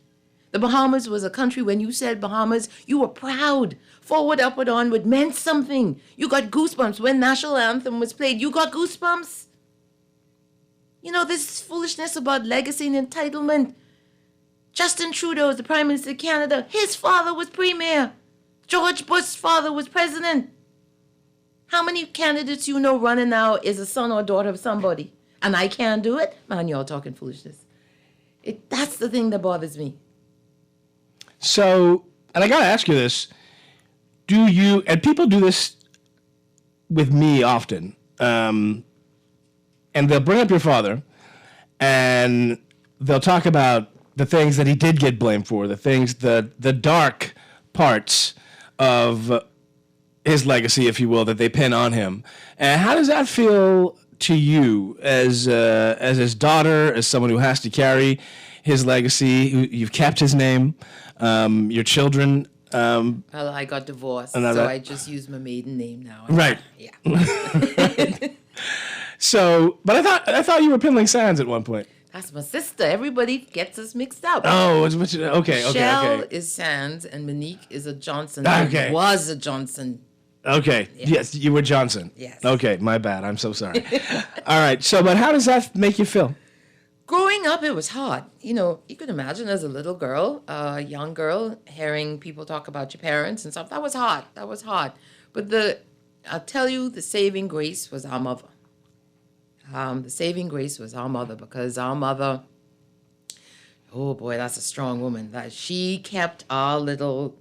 The Bahamas was a country, when you said Bahamas, you were proud. Forward, upward, onward meant something. You got goosebumps. When national anthem was played, you got goosebumps. You know, this foolishness about legacy and entitlement. Justin Trudeau is the Prime Minister of Canada. His father was Premier. George Bush's father was president. How many candidates you know running now is a son or daughter of somebody? And I can't do it? Man, y'all talking foolishness. That's the thing that bothers me. So, and I got to ask you this. Do you, and people do this with me often, and they'll bring up your father, and they'll talk about the things that he did get blamed for, the things, the dark parts of his legacy, if you will, that they pin on him. And how does that feel to you as his daughter, as someone who has to carry his legacy? You've kept his name, your children. Well, I got divorced, so I just use my maiden name now. Right. Yeah. So, but I thought you were Pinling Sands at one point. That's my sister. Everybody gets us mixed up. Oh, okay. Shell is Sands and Monique is a Johnson. Okay. Was a Johnson. Okay. Yes, you were Johnson. Yes. Okay, my bad. I'm so sorry. All right. So, but how does that make you feel? Growing up, it was hard. You know, you could imagine as a little girl, a young girl, hearing people talk about your parents and stuff. That was hard. But I'll tell you, the saving grace was our mother. The saving grace was our mother, because our mother, oh boy, that's a strong woman. That she kept our little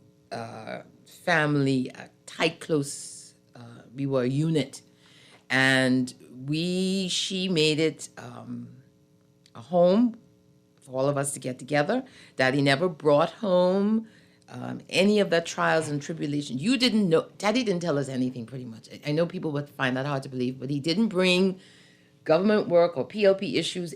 family tight, close. We were a unit, and she made it a home for all of us to get together. Daddy never brought home any of the trials and tribulations. You didn't know. Daddy didn't tell us anything, pretty much. I know people would find that hard to believe, but he didn't bring government work or PLP issues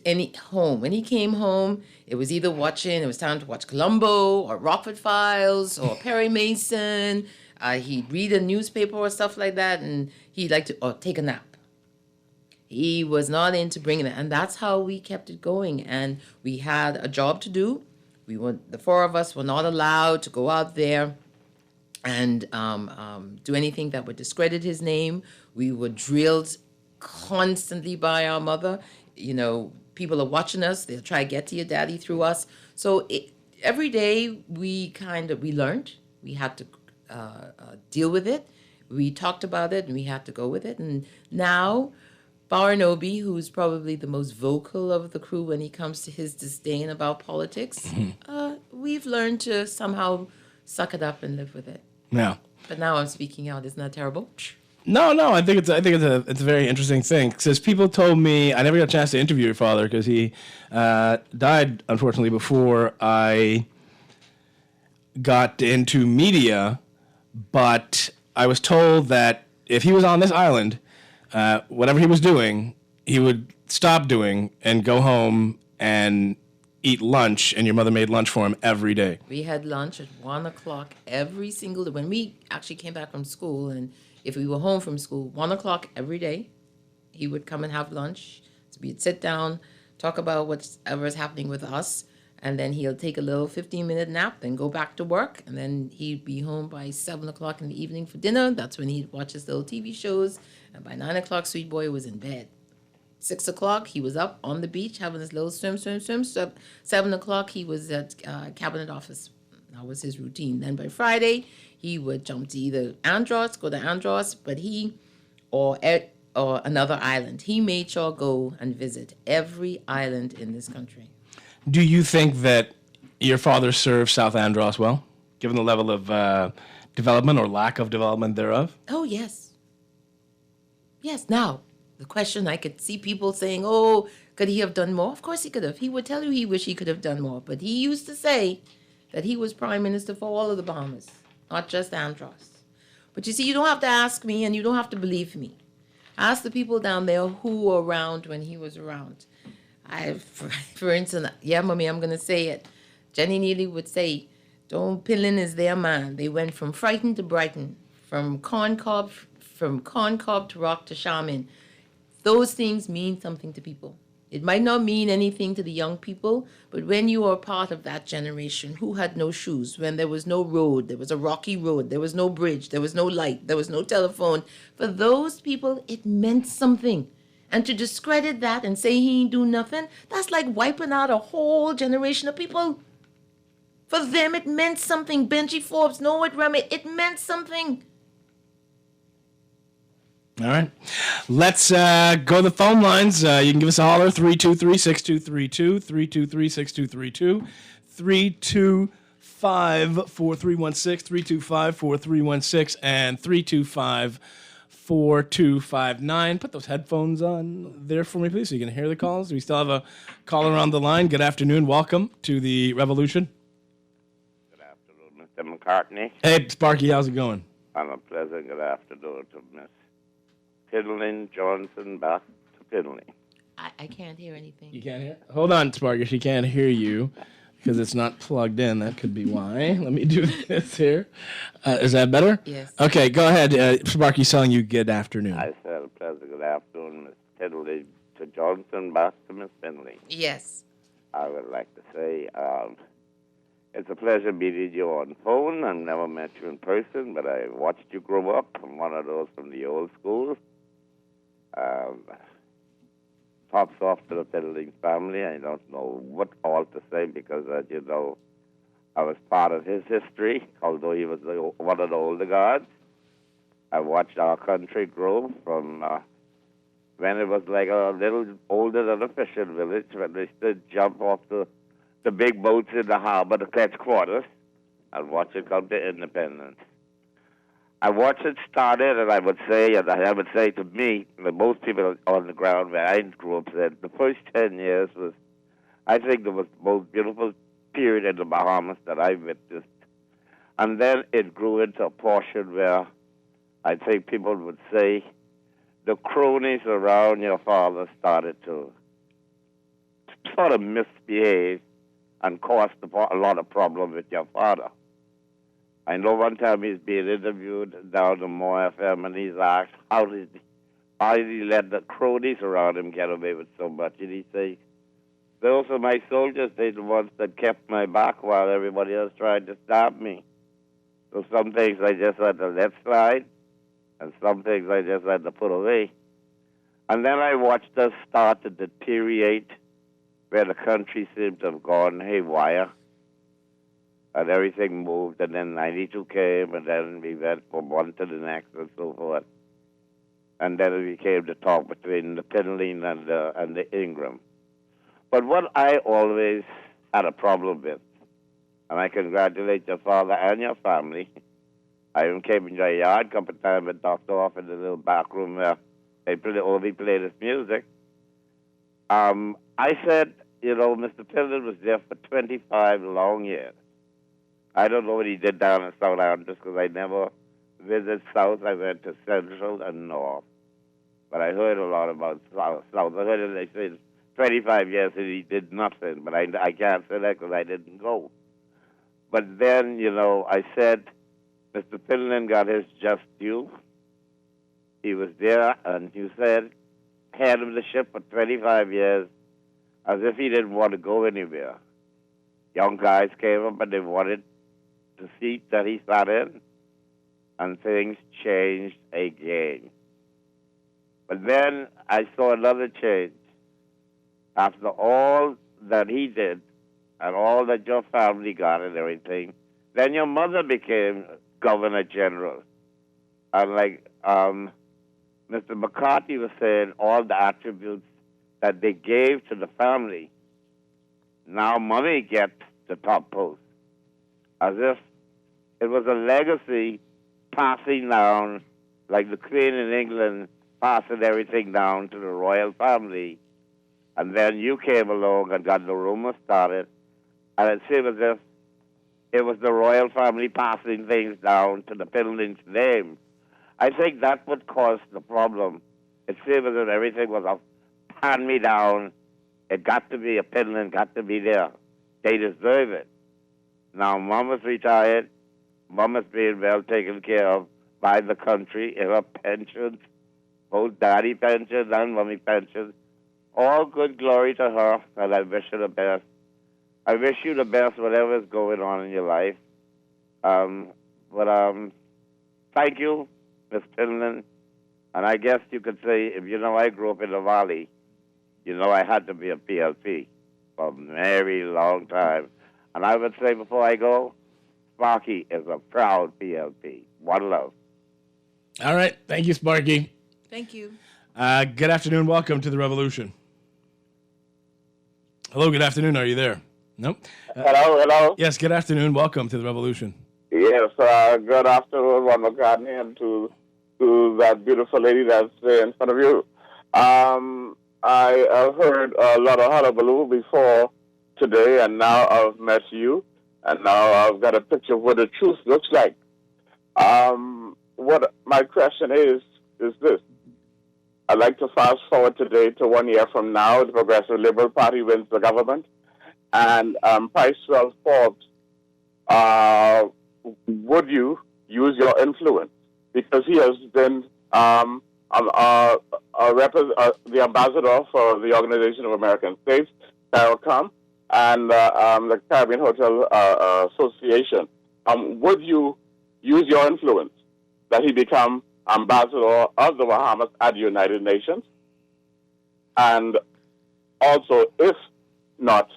home. When he came home, it was either it was time to watch Columbo or Rockford Files or Perry Mason. He'd read a newspaper or stuff like that, and he'd like to take a nap. He was not into bringing it, and that's how we kept it going. And we had a job to do. The four of us were not allowed to go out there and do anything that would discredit his name. We were drilled constantly by our mother. People are watching us. They'll try to get to your daddy through us. So every day we learned. We had to deal with it. We talked about it, and we had to go with it. And now Barnaby, who's probably the most vocal of the crew when he comes to his disdain about politics, we've learned to somehow suck it up and live with it. Yeah. But now I'm speaking out. Isn't that terrible? No, I think it's a very interesting thing. Because people told me, I never got a chance to interview your father because he died, unfortunately, before I got into media. But I was told that if he was on this island, whatever he was doing, he would stop doing and go home and eat lunch, and your mother made lunch for him every day. We had lunch at 1 o'clock every single day. When we actually came back from school, and if we were home from school, 1 o'clock every day, he would come and have lunch. So we'd sit down, talk about whatever is happening with us, and then he'll take a little 15-minute nap, then go back to work, and then he'd be home by 7 o'clock in the evening for dinner. That's when he'd watch his little TV shows, and by 9 o'clock, sweet boy was in bed. 6 o'clock, he was up on the beach having his little swim. 7 o'clock, he was at cabinet office. That was his routine. Then by Friday, he would jump to either Andros, go to Andros, but or another island. He made sure go and visit every island in this country. Do you think that your father served South Andros well, given the level of development or lack of development thereof? Oh, yes. Yes, now, the question, I could see people saying, oh, could he have done more? Of course he could have. He would tell you he wished he could have done more. But he used to say that he was prime minister for all of the Bahamas, not just Andros. But you see, you don't have to ask me, and you don't have to believe me. Ask the people down there who were around when he was around. For instance, yeah, mommy, I'm going to say it. Jenny Neely would say, Don Pillin is their man. They went from Frighton to Brighton, from corn cob to rock to shaman. Those things mean something to people. It might not mean anything to the young people, but when you are part of that generation who had no shoes, when there was no road, there was a rocky road, there was no bridge, there was no light, there was no telephone, for those people, it meant something. And to discredit that and say he ain't do nothing, that's like wiping out a whole generation of people. For them, it meant something. Benji Forbes, Norwood Remy, it meant something. All right. Let's go to the phone lines. You can give us a holler, 323-6232, 323-6232, 325-4316, 325-4316, and 325-4259. Put those headphones on there for me, please, so you can hear the calls. We still have a caller on the line. Good afternoon. Welcome to the Revolution. Good afternoon, Mr. McCartney. Hey, Sparky, how's it going? And a pleasant good afternoon to Miss Fiddling Johnson back to Fiddling. I can't hear anything. You can't hear? Hold on, Sparky. She can't hear you because it's not plugged in. That could be why. Let me do this here. Is that better? Yes. Okay, go ahead. Sparky's telling you good afternoon. I said a pleasant good afternoon, Miss Fiddling to Johnson back to Miss Fiddling. Yes. I would like to say it's a pleasure meeting you on phone. I've never met you in person, but I watched you grow up. I'm one of those from the old school. Pops off to the Fiddling family. I don't know what all to say because, as you know, I was part of his history, although he was one of the older gods. I watched our country grow from when it was like a little older than a fishing village, when they used to jump off the big boats in the harbor to catch quarters and watch it come to independence. I watched it started, and I would say to me, that most people on the ground where I grew up said the first 10 years was, I think, the most beautiful period in the Bahamas that I witnessed. And then it grew into a portion where I think people would say the cronies around your father started to sort of misbehave and caused a lot of problems with your father. I know one time he's being interviewed down on More FM, and he's asked, how did he let the cronies around him get away with so much? And he says, those are my soldiers. They're the ones that kept my back while everybody else tried to stop me. So some things I just had to let slide, and some things I just had to put away. And then I watched us start to deteriorate, where the country seemed to have gone haywire, and everything moved, and then 92 came, and then we went from one to the next, and so forth. And then it became the talk between the Pinline and the Ingram. But what I always had a problem with, and I congratulate your father and your family, I even came in your yard a couple of times and talked off in the little back room where they only played his music. I said, Mr. Pinline was there for 25 long years. I don't know what he did down in South Island, just because I never visited South. I went to Central and North. But I heard a lot about South. I heard they said 25 years and he did nothing, but I can't say that because I didn't go. But then, I said, Mr. Pinline got his just due. He was there, and you said, head of the ship for 25 years, as if he didn't want to go anywhere. Young guys came up, and they wanted the seat that he sat in, and things changed again. But then I saw another change. After all that he did, and all that your family got and everything, then your mother became Governor General. And like Mr. McCartney was saying, all the attributes that they gave to the family, now Mommy gets the top post. As if it was a legacy passing down, like the Queen in England passing everything down to the royal family. And then you came along and got the rumor started. And it seemed as if it was the royal family passing things down to the Pinline's name. I think that would cause the problem. It seemed as if everything was a hand-me-down. It got to be a Pinline, got to be there. They deserve it. Now, Mama's retired. Mama's being well taken care of by the country in her pensions, both daddy pensions and mommy pensions. All good glory to her, and I wish her the best. I wish you the best, whatever is going on in your life. Thank you, Miss Pinline. And I guess you could say, if I grew up in the Valley, I had to be a PLP for a very long time. And I would say before I go, Sparky is a proud PLP. One love. All right. Thank you, Sparky. Thank you. Good afternoon. Welcome to the Revolution. Hello, good afternoon. Are you there? Nope. Hello. Yes, good afternoon. Welcome to the Revolution. Yes, good afternoon, Juan McCartney, and to that beautiful lady that's in front of you. I have heard a lot of hullabaloo before today, and now I've met you, and now I've got a picture of what the truth looks like. What my question is this. I'd like to fast forward today to 1 year from now. The Progressive Liberal Party wins the government, and Price Well Forbes, would you use your influence? Because he has been the ambassador for the Organization of American States, CARICOM, and the Caribbean Hotel Association. Would you use your influence that he become ambassador of the Bahamas at the United Nations? And also, if not,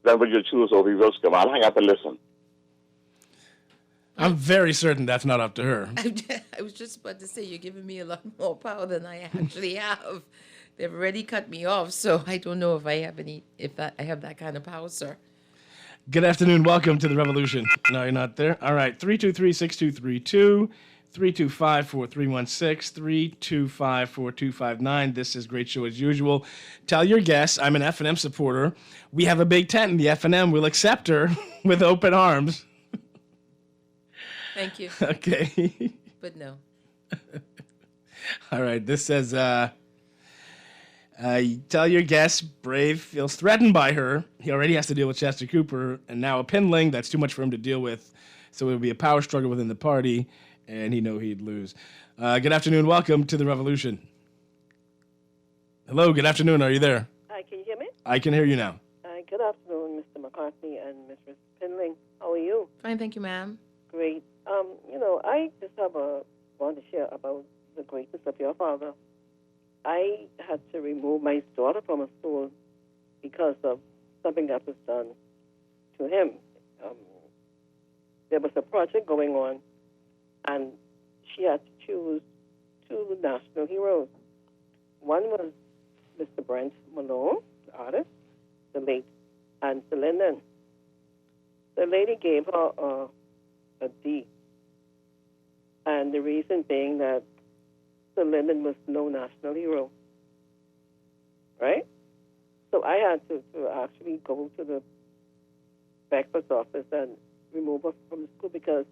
then would you choose Obi Wilskam? I'll hang up and listen. I'm very certain that's not up to her. I was just about to say, you're giving me a lot more power than I actually have. They've already cut me off, so I don't know if I have I have that kind of power, sir. Good afternoon. Welcome to the Revolution. No, you're not there. All right. 323-6232, 325-4316, 325-4259. This is Great Show as usual. Tell your guests I'm an F&M supporter. We have a big tent in the F&M. We'll accept her with open arms. Thank you. Okay. But no. All right. This says, tell your guests Brave feels threatened by her. He already has to deal with Chester Cooper, and now a Pinling. That's too much for him to deal with. So it would be a power struggle within the party, and he know he'd lose. Good afternoon. Welcome to the Revolution. Hello. Good afternoon. Are you there? Hi, can you hear me? I can hear you now. Good afternoon, Mr. McCartney and Mrs. Pinling. How are you? Fine, thank you, ma'am. Great. I just want to share about the greatness of your father. I had to remove my daughter from a school because of something that was done to him. There was a project going on, and she had to choose two national heroes. One was Mr. Brent Malone, the artist, the late Ansel Linden. The lady gave her a D, and the reason being that Sir Linden was no national hero, right? So I had to actually go to the breakfast office and remove her from the school because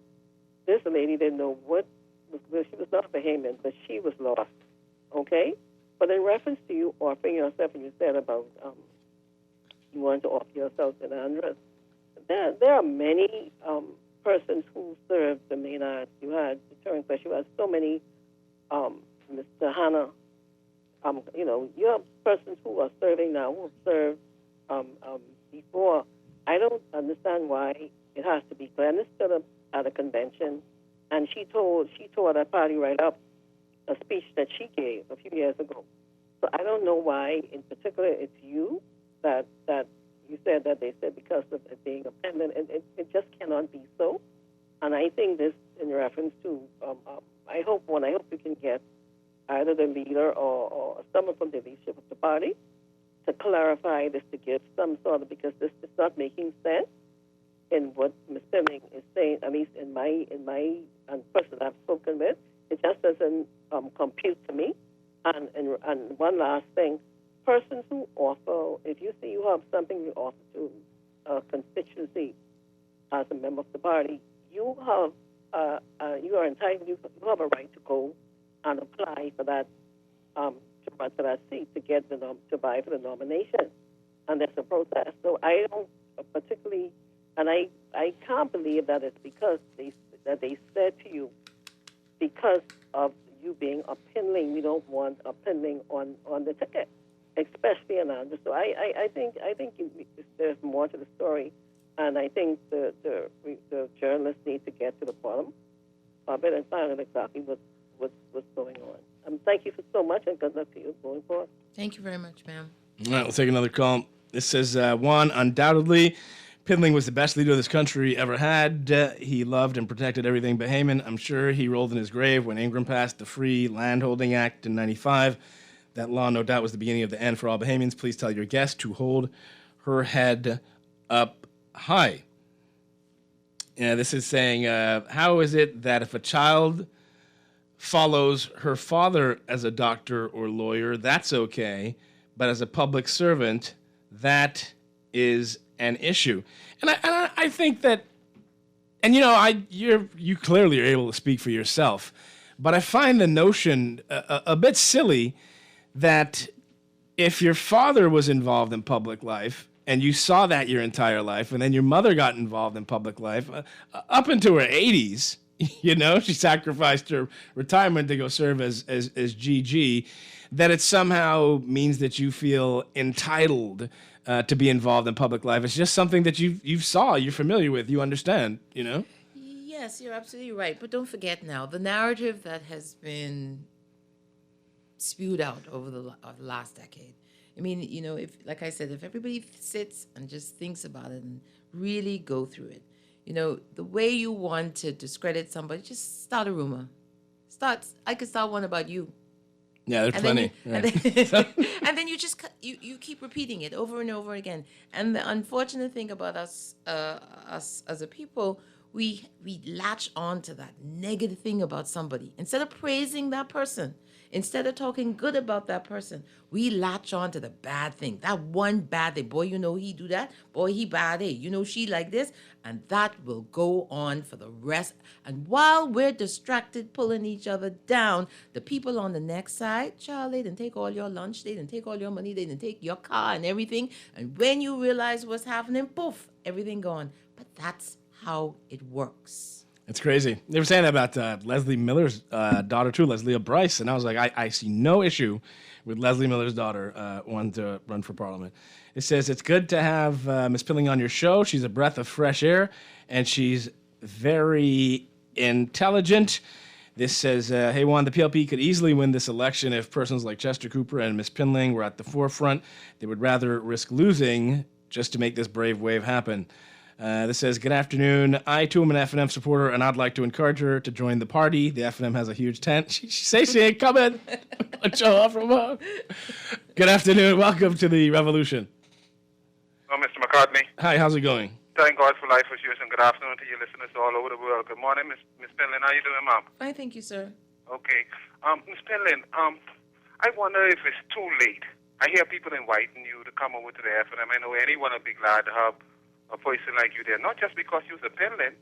this lady didn't know what she was not a Bahamian, but she was lost, okay? But in reference to you offering yourself, and you said about you want to offer yourself in Andres, there are many persons who served the Maynards. You had the touring question. You had so many, Mr. Hannah. You have persons who are serving now who served before. I don't understand why it has to be. Glennis stood up at a convention, and she tore that party right up, a speech that she gave a few years ago. So I don't know why, in particular, it's you that you said that they said because of it being a pendant. It just cannot be so. And I think this in reference to, I hope you can get either the leader or someone from the leadership of the party to clarify this, to give some sort of, because this is not making sense in what Ms. Pinling is saying. At least in my person I've spoken with, it just doesn't compute to me. And one last thing, persons who offer, if you see you have something you offer to a constituency as a member of the party, you are entitled. You have a right to go and apply for that to run for that seat to get to vie for the nomination, and there's a process. So I don't particularly, and I can't believe that it's because they said to you, because of you being a Pinling, we don't want a Pinling on the ticket, especially in Andrews. So I think there's more to the story, and I think the journalists need to get to the bottom of it and find out exactly what's going on. Thank you for so much, and good luck to you going forward. Thank you very much, ma'am. All right, we'll take another call. This says, Juan, undoubtedly, Pinling was the best leader this country ever had. He loved and protected everything Bahamian. I'm sure he rolled in his grave when Ingram passed the Free Landholding Act in 95. That law, no doubt, was the beginning of the end for all Bahamians. Please tell your guest to hold her head up high. Yeah, this is saying, how is it that if a child follows her father as a doctor or lawyer, that's okay, but as a public servant, that is an issue? And I think that, and you clearly are able to speak for yourself, but I find the notion a bit silly that if your father was involved in public life and you saw that your entire life, and then your mother got involved in public life up into her 80s, she sacrificed her retirement to go serve as GG, that it somehow means that you feel entitled to be involved in public life. It's just something that you're familiar with, you understand, Yes, you're absolutely right. But don't forget now, the narrative that has been spewed out over the last decade. I mean, if, like I said, if everybody sits and just thinks about it and really go through it, The way you want to discredit somebody, just start a rumor. I could start one about you. Yeah, there's plenty. And then you just you keep repeating it over and over again. And the unfortunate thing about us as a people, we latch on to that negative thing about somebody. Instead of praising that person, instead of talking good about that person, we latch on to the bad thing. That one bad thing. Boy, he do that. Boy, he bad. Hey, she like this. And that will go on for the rest. And while we're distracted, pulling each other down, the people on the next side, child, they didn't take all your lunch. They didn't take all your money. They didn't take your car and everything. And when you realize what's happening, poof, everything gone. But that's how it works. It's crazy. They were saying that about Leslie Miller's daughter too, Leslie Bryce, and I was like, I see no issue with Leslie Miller's daughter wanting to run for Parliament. It says it's good to have Miss Pilling on your show. She's a breath of fresh air, and she's very intelligent. This says, hey Juan, the PLP could easily win this election if persons like Chester Cooper and Miss Pinling were at the forefront. They would rather risk losing just to make this brave wave happen. This says, good afternoon. I, too, am an F&M supporter, and I'd like to encourage her to join the party. The F&M has a huge tent. She says she ain't coming. Show off from home. Good afternoon. Welcome to the revolution. Oh, Mr. McCartney. Hi, how's it going? Thank God for life, for you, and good afternoon to your listeners all over the world. Good morning, Miss Penlin. How you doing, ma'am? Fine, thank you, sir. Okay. Miss Penlin, I wonder if it's too late. I hear people inviting you to come over to the F&M. I know anyone would be glad to have a person like you there, not just because you're a Penlin,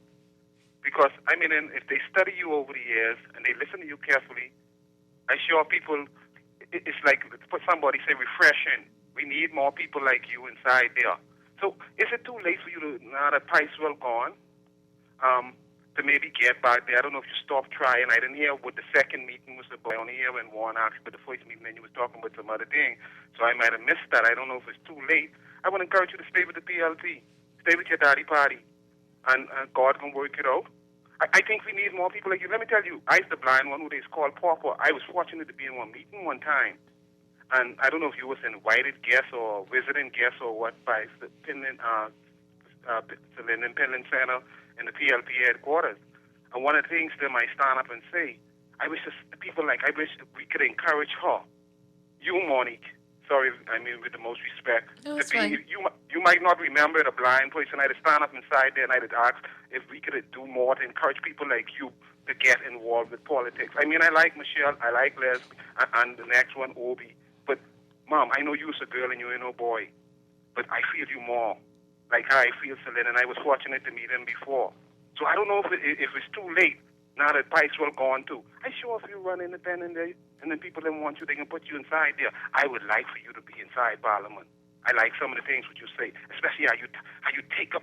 because, if they study you over the years and they listen to you carefully, I'm sure people, it's like, for somebody say, refreshing. We need more people like you inside there. So is it too late for you to, now that price well gone, to maybe get back there? I don't know if you stopped trying. I didn't hear what the second meeting was about. I only hear when Juan asked about the first meeting and you was talking about some other thing. So I might have missed that. I don't know if it's too late. I would encourage you to stay with the PLP. Stay with your daddy party. And God can work it out. I think we need more people like you. Let me tell you, I was the blind one who they called Pauper. I was fortunate to be in one meeting one time. And I don't know if you was an invited guest or visiting guest or what by the Linden Penland Center in the PLP headquarters. And one of the things that I stand up and say, I wish I wish we could encourage her. You, Monique, sorry, with the most respect. No, that's fine. You might not remember the blind person. I'd stand up inside there and I'd ask if we could do more to encourage people like you to get involved with politics. I like Michelle, I like Leslie, and the next one, Obi. But, Mom, I know you're a girl and you're no boy, but I feel you more, like how I feel Celine, and I was fortunate to meet him before. So I don't know if it's too late, now that Pike's well gone too. I sure if you run independent there, and then people don't want you, they can put you inside there. I would like for you to be inside Parliament. I like some of the things what you say, especially how you take up,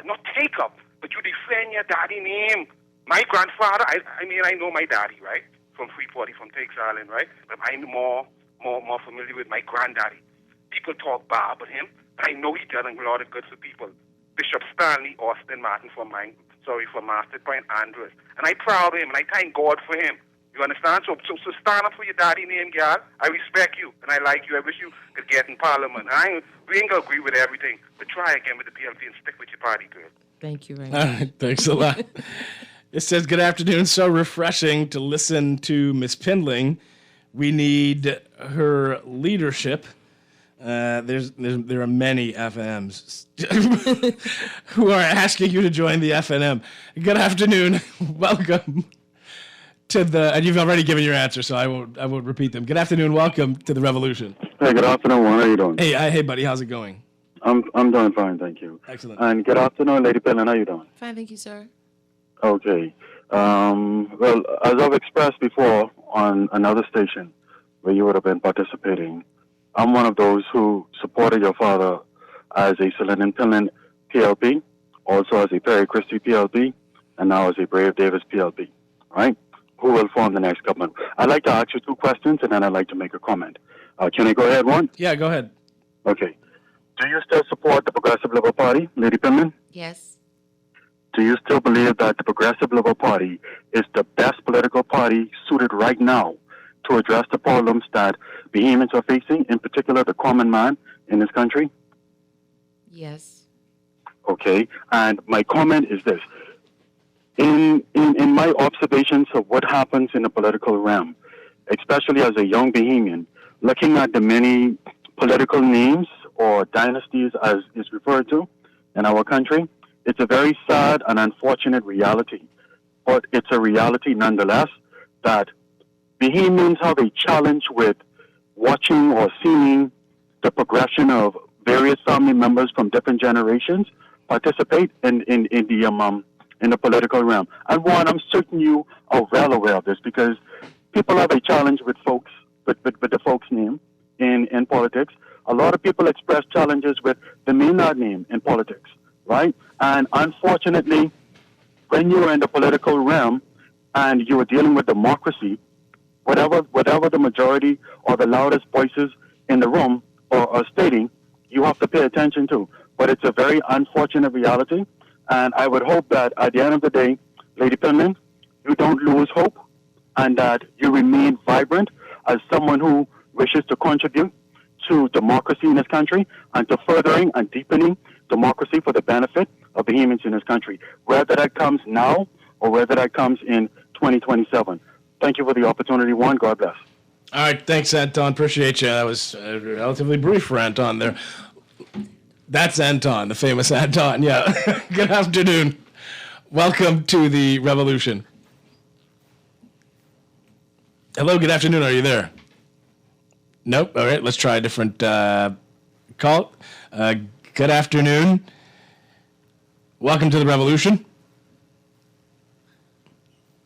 not take up, but you defend your daddy name. My grandfather, I know my daddy, right, from Freeport, from Takes Island, right, but I'm more familiar with my granddaddy. People talk bad about him, but I know he done a lot of good for people. Bishop Stanley Austin Martin for Master Point Andrews. And I proud of him, and I thank God for him. You understand? So stand up for your daddy name, girl. I respect you, and I like you. I wish you could get in Parliament. We ain't going to agree with everything, but try again with the PLP and stick with your party, girl. Thank you, Ray. All right, thanks a lot. It says, good afternoon. So refreshing to listen to Miss Pindling. We need her leadership. There are many FNMs who are asking you to join the FNM. Good afternoon. Welcome to and you've already given your answer, so I won't repeat them. Good afternoon. Welcome to the revolution. Hey, good afternoon, Juan. How are you doing? Hey, buddy. How's it going? I'm doing fine, thank you. Excellent. And good afternoon, Lady Pellin. How are you doing? Fine, thank you, sir. Okay. Well, as I've expressed before on another station where you would have been participating, I'm one of those who supported your father as a Celine Pillin PLP, also as a Perry Christie PLP, and now as a Brave Davis PLP. Right? Who will form the next government? I'd like to ask you two questions, and then I'd like to make a comment. Can I go ahead, Juan? Yeah, go ahead. Okay. Do you still support the Progressive Liberal Party, Lady Pillin? Yes. Do you still believe that the Progressive Liberal Party is the best political party suited right now to address the problems that Bahamians are facing, in particular the common man in this country? Yes. Okay? And my comment is this. In my observations of what happens in the political realm, especially as a young Bahamian, looking at the many political names or dynasties as is referred to in our country, it's a very sad and unfortunate reality. But it's a reality nonetheless that Bahamians have a challenge with watching or seeing the progression of various family members from different generations participate in the political realm. And Juan, I'm certain you are well aware of this because people have a challenge with folks, with the folks' name in politics. A lot of people express challenges with the Maynard name in politics, right? And unfortunately, when you are in the political realm and you are dealing with democracy, whatever the majority or the loudest voices in the room are stating, you have to pay attention to. But it's a very unfortunate reality. And I would hope that at the end of the day, Lady Penman, you don't lose hope and that you remain vibrant as someone who wishes to contribute to democracy in this country and to furthering and deepening democracy for the benefit of Bahamians in this country, whether that comes now or whether that comes in 2027. Thank you for the opportunity, Juan. God bless. All right, thanks, Anton. Appreciate you. That was relatively brief for Anton there. That's Anton, the famous Anton. Yeah. Good afternoon. Welcome to the revolution. Hello, good afternoon. Are you there? Nope. All right, let's try a different call. Good afternoon. Welcome to the revolution.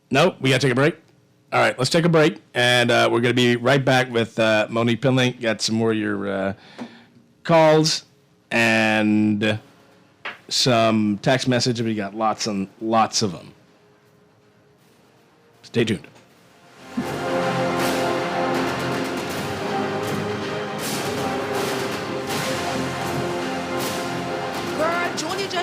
Nope, we got to take a break. All right, let's take a break, and we're going to be right back with Monique Pinley. Got some more of your calls and some text messages. We got lots and lots of them. Stay tuned.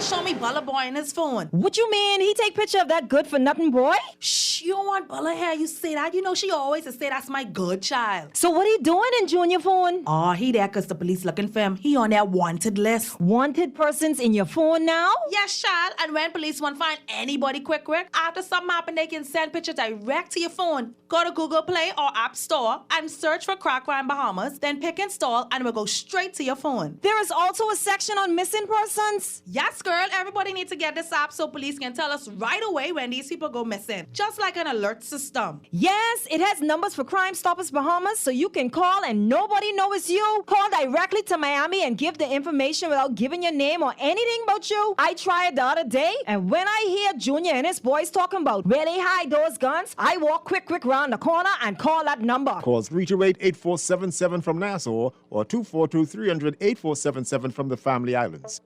Show me Bella boy in his phone. What you mean? He take picture of that good-for-nothing boy? Shh, you don't want Bella here. You say that. You know she always say that's my good child. So what he doing in Junior phone? Oh, he there because the police looking for him. He on their wanted list. Wanted persons in your phone now? Yes, child. And when police want to find anybody quick, after something happen, they can send picture direct to your phone. Go to Google Play or App Store and search for Crack Crime Bahamas. Then pick install and we'll go straight to your phone. There is also a section on missing persons? Yes, girl. Everybody needs to get this app so police can tell us right away when these people go missing. Just like an alert system. Yes, it has numbers for Crime Stoppers Bahamas so you can call and nobody knows it's you. Call directly to Miami and give the information without giving your name or anything about you. I tried the other day and when I hear Junior and his boys talking about where they hide those guns, I walk quick round the corner and call that number. Call 328-8477 from Nassau or 242-300-8477 from the Family Islands.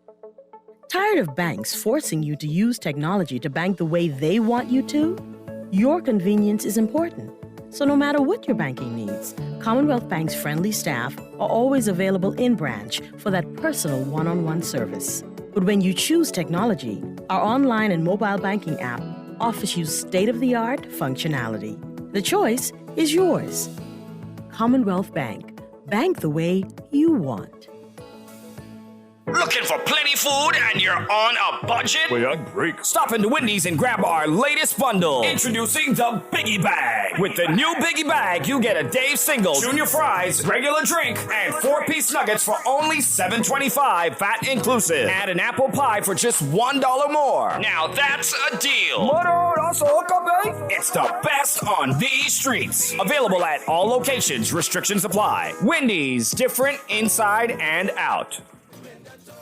Tired of banks forcing you to use technology to bank the way they want you to? Your convenience is important. So no matter what your banking needs, Commonwealth Bank's friendly staff are always available in branch for that personal one-on-one service. But when you choose technology, our online and mobile banking app offers you state-of-the-art functionality. The choice is yours. Commonwealth Bank. Bank the way you want. Looking for plenty food and you're on a budget? Wait, I'm break. Stop into Wendy's and grab our latest bundle. Introducing the Biggie Bag. With the new Biggie Bag, you get a Dave single, junior fries, regular drink, and 4-piece nuggets for only $7.25, VAT inclusive. Add an apple pie for just $1 more. Now that's a deal. It's the best on these streets. Available at all locations. Restrictions apply. Wendy's, different inside and out.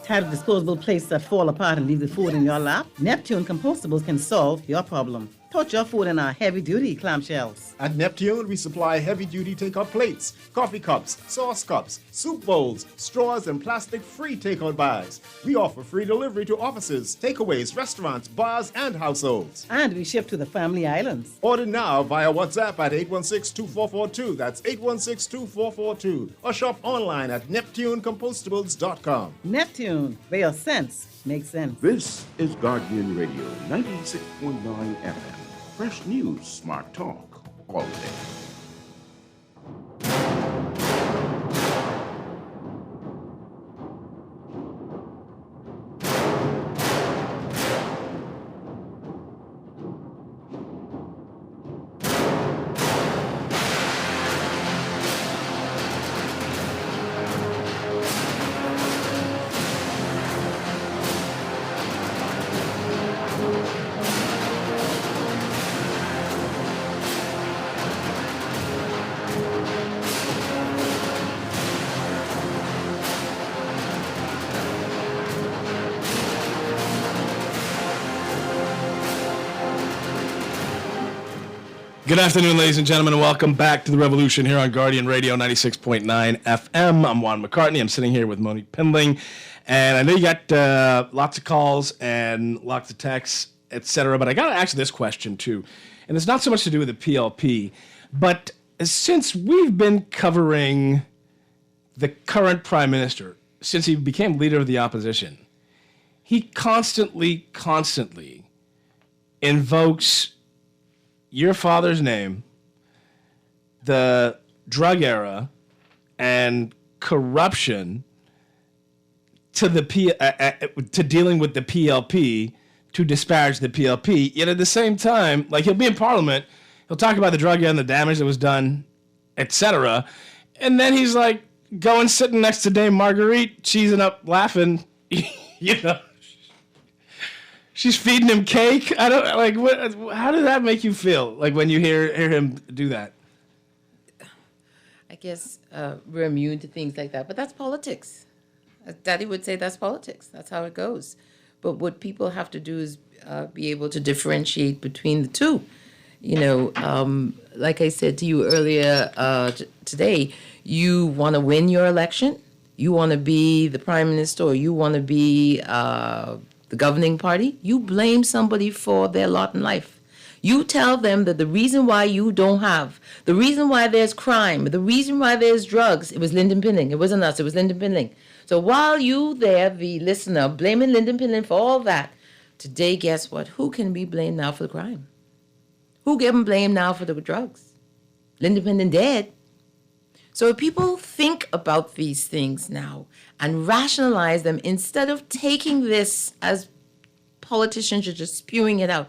Tired of disposable plates that fall apart and leave the food in your lap? Neptune Compostables can solve your problem. Put your food in our heavy-duty clamshells. At Neptune, we supply heavy-duty take-out plates, coffee cups, sauce cups, soup bowls, straws, and plastic-free take-out bags. We offer free delivery to offices, takeaways, restaurants, bars, and households. And we ship to the Family Islands. Order now via WhatsApp at 816-2442. That's 816-2442. Or shop online at NeptuneCompostables.com. Neptune, where your sense makes sense. This is Guardian Radio 96.9 FM. Fresh news, smart talk, all day. Good afternoon, ladies and gentlemen, and welcome back to the Revolution here on Guardian Radio 96.9 FM. I'm Juan McCartney. I'm sitting here with Monique Pindling, and I know you got lots of calls and lots of texts, etc., but I got to ask this question, too, and it's not so much to do with the PLP, but since we've been covering the current prime minister, since he became leader of the opposition, he constantly invokes your father's name, the drug era, and corruption to to dealing with the PLP, to disparage the PLP. Yet at the same time, like, he'll be in Parliament, he'll talk about the drug era and the damage that was done, etc., and then he's like going sitting next to Dame Marguerite, cheesing up, laughing, you know. She's feeding him cake. I don't like. What? How does that make you feel? Like when you hear him do that? I guess we're immune to things like that, but that's politics. As Daddy would say, that's politics. That's how it goes. But what people have to do is be able to differentiate between the two. You know, like I said to you earlier today, you want to win your election. You want to be the prime minister, or you want to be the governing party, you blame somebody for their lot in life. You tell them that the reason why you don't have, the reason why there's crime, the reason why there's drugs, it was Lyndon Pinling. It wasn't us, it was Lyndon Pinling. So while you there, the listener, blaming Lyndon Pinling for all that, today, guess what? Who can be blamed now for the crime? Who getting blamed now for the drugs? Lyndon Pinling dead. So if people think about these things now and rationalize them instead of taking this as politicians are just spewing it out.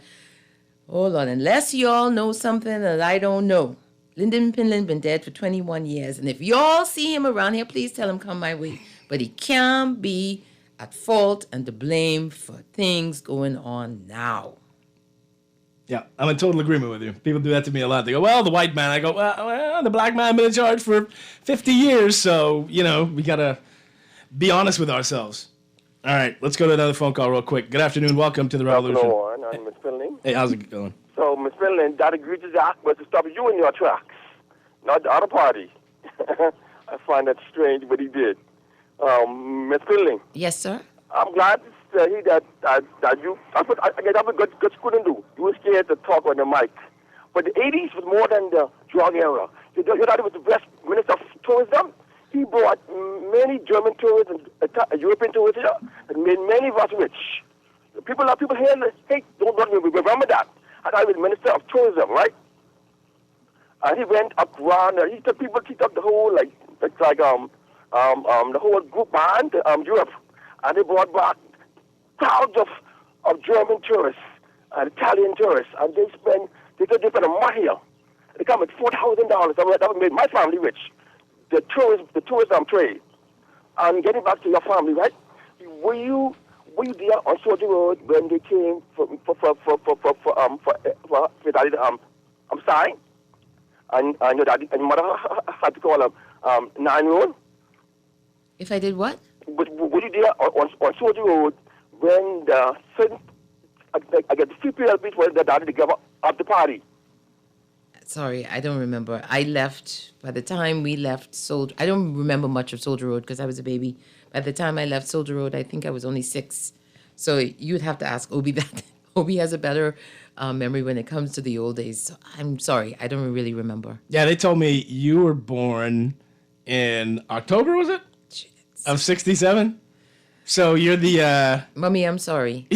Hold on, unless y'all know something that I don't know. Lyndon Pinling been dead for 21 years, and if y'all see him around here, please tell him come my way. But he can't be at fault and to blame for things going on now. Yeah, I'm in total agreement with you. People do that to me a lot. They go, well, the white man. I go, well, the black man been in charge for 50 years, so, you know, we got to be honest with ourselves. All right, let's go to another phone call real quick. Good afternoon. Welcome to the Revolution. Hello, I'm Ms. Finley. Hey, how's it going? So, Ms. Finley, that egregious act was to stop you in your tracks, not the other party. I find that strange, but he did. Ms. Finley. Yes, sir? I'm glad to hear that you, I guess that's a good couldn't do. You were scared to talk on the mic. But the 80s was more than the drug era. Your daddy was the best minister of tourism. He brought many German tourists and European tourists here and made many of us rich. People here, hey, don't remember that. And I was minister of tourism, right? And he went around, he took the whole, the whole group band to Europe. And they brought back crowds of German tourists and Italian tourists. And they spent a month here. They come with $4,000. That made my family rich. The tourism trade. And getting back to your family, right? Were you there on Soldier Road when they came for daddy sign? And your daddy and your mother had to call 911? If I did what? Were you there on Soldier Road when the PLP was the daddy to give up the party? Sorry, I don't remember. I left, by the time we left Soldier, I don't remember much of Soldier Road because I was a baby. By the time I left Soldier Road, I think I was only 6. So you'd have to ask Obi that. Obi has a better memory when it comes to the old days. So I'm sorry, I don't really remember. Yeah, they told me you were born in October, was it? Of 67? So you're the... Mummy, I'm sorry.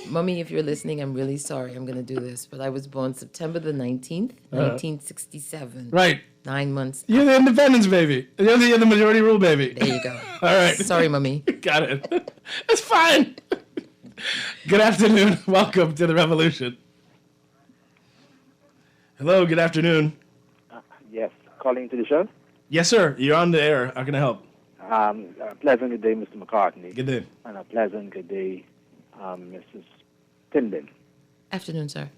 Mummy, if you're listening, I'm really sorry. I'm going to do this. But I was born September the 19th, 1967. Right. 9 months. You're the independence baby. You're the majority rule baby. There you go. All right. Sorry, Mummy. Got it. It's fine. Good afternoon. Welcome to the Revolution. Hello, good afternoon. Yes, calling to the show? Yes, sir. You're on the air. How can I help? A pleasant good day, Mr. McCartney. Good day. And a pleasant good day, Mrs. Pindling. Afternoon, sir.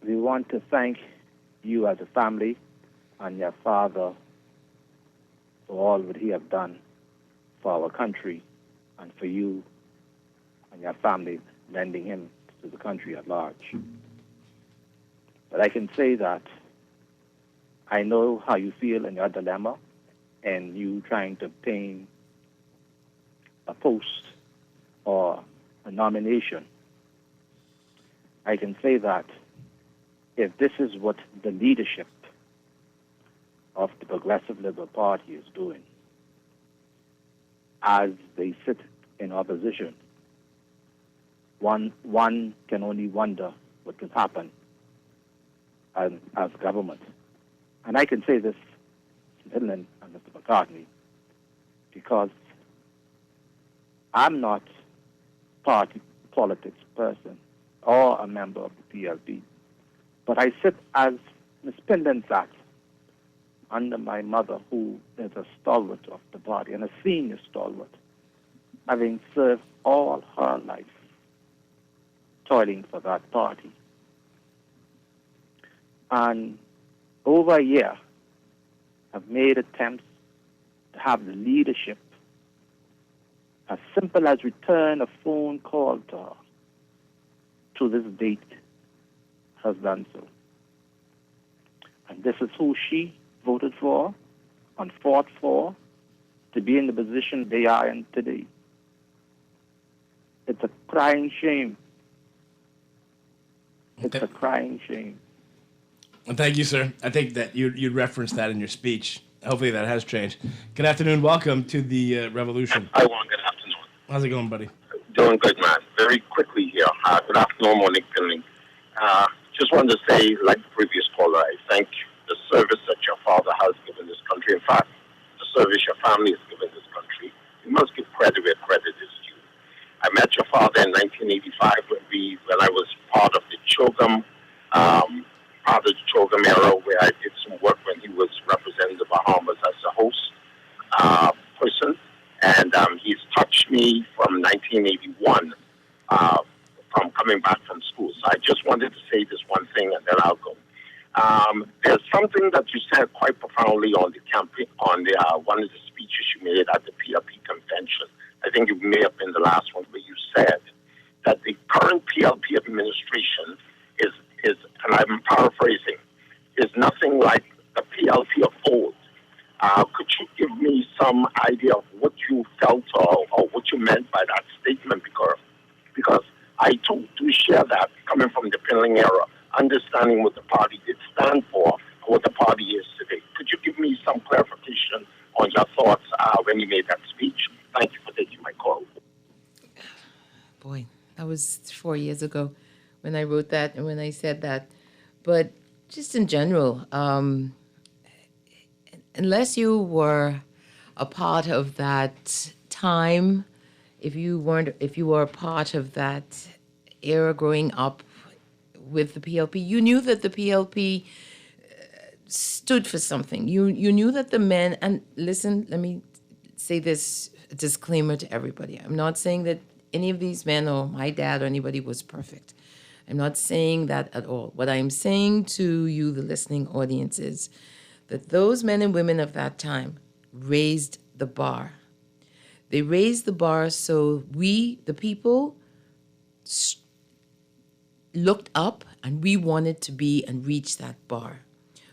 We want to thank you as a family and your father for all that he have done for our country and for you and your family lending him to the country at large. But I can say that I know how you feel in your dilemma and you trying to obtain a post or a nomination. I can say that if this is what the leadership of the Progressive Liberal Party is doing, as they sit in opposition, one can only wonder what will happen as government. And I can say this to Midland and Mr. McCartney because I'm not party politics person or a member of the PLP, but I sit as Ms. Pindon sat under my mother, who is a stalwart of the party and a senior stalwart, having served all her life toiling for that party. And over a year, I've made attempts to have the leadership, as simple as return a phone call to her. To this date, has done so. And this is who she voted for and fought for to be in the position they are in today. It's a crying shame. It's a crying shame. Well, thank you, sir. I think that you referenced that in your speech. Hopefully that has changed. Good afternoon. Welcome to the Revolution. Hi, Juan. Good afternoon. How's it going, buddy? Doing good, man. Very quickly here. Good afternoon, Monique Finley. Just wanted to say, like the previous caller, I thank the service that your father has given this country. In fact, the service your family has given this country. You must give credit where credit is due. I met your father in 1985 when I was part of the Chogam era, where I did some work when he was representing the Bahamas as a host person. And he's touched me from 1981 from coming back from school. So I just wanted to say this one thing and then I'll go. There's something that you said quite profoundly on the campaign, on the one of the speeches you made at the PLP convention. I think it may have been the last one where you said that the current PLP administration is, and I'm paraphrasing, is nothing like the PLP of old. Could you give me some idea of what you felt or what you meant by that statement? Because I too do share that coming from the Pinling era, understanding what the party did stand for and what the party is today. Could you give me some clarification on your thoughts when you made that speech? Thank you for taking my call. Boy, that was 4 years ago when I wrote that and when I said that. But just in general, unless you were a part of that time, if you were a part of that era growing up with the PLP, you knew that the PLP stood for something. You knew that the men, and listen, let me say this disclaimer to everybody. I'm not saying that any of these men or my dad or anybody was perfect. I'm not saying that at all. What I'm saying to you, the listening audience, is that those men and women of that time raised the bar. They raised the bar so we, the people, looked up and we wanted to be and reach that bar.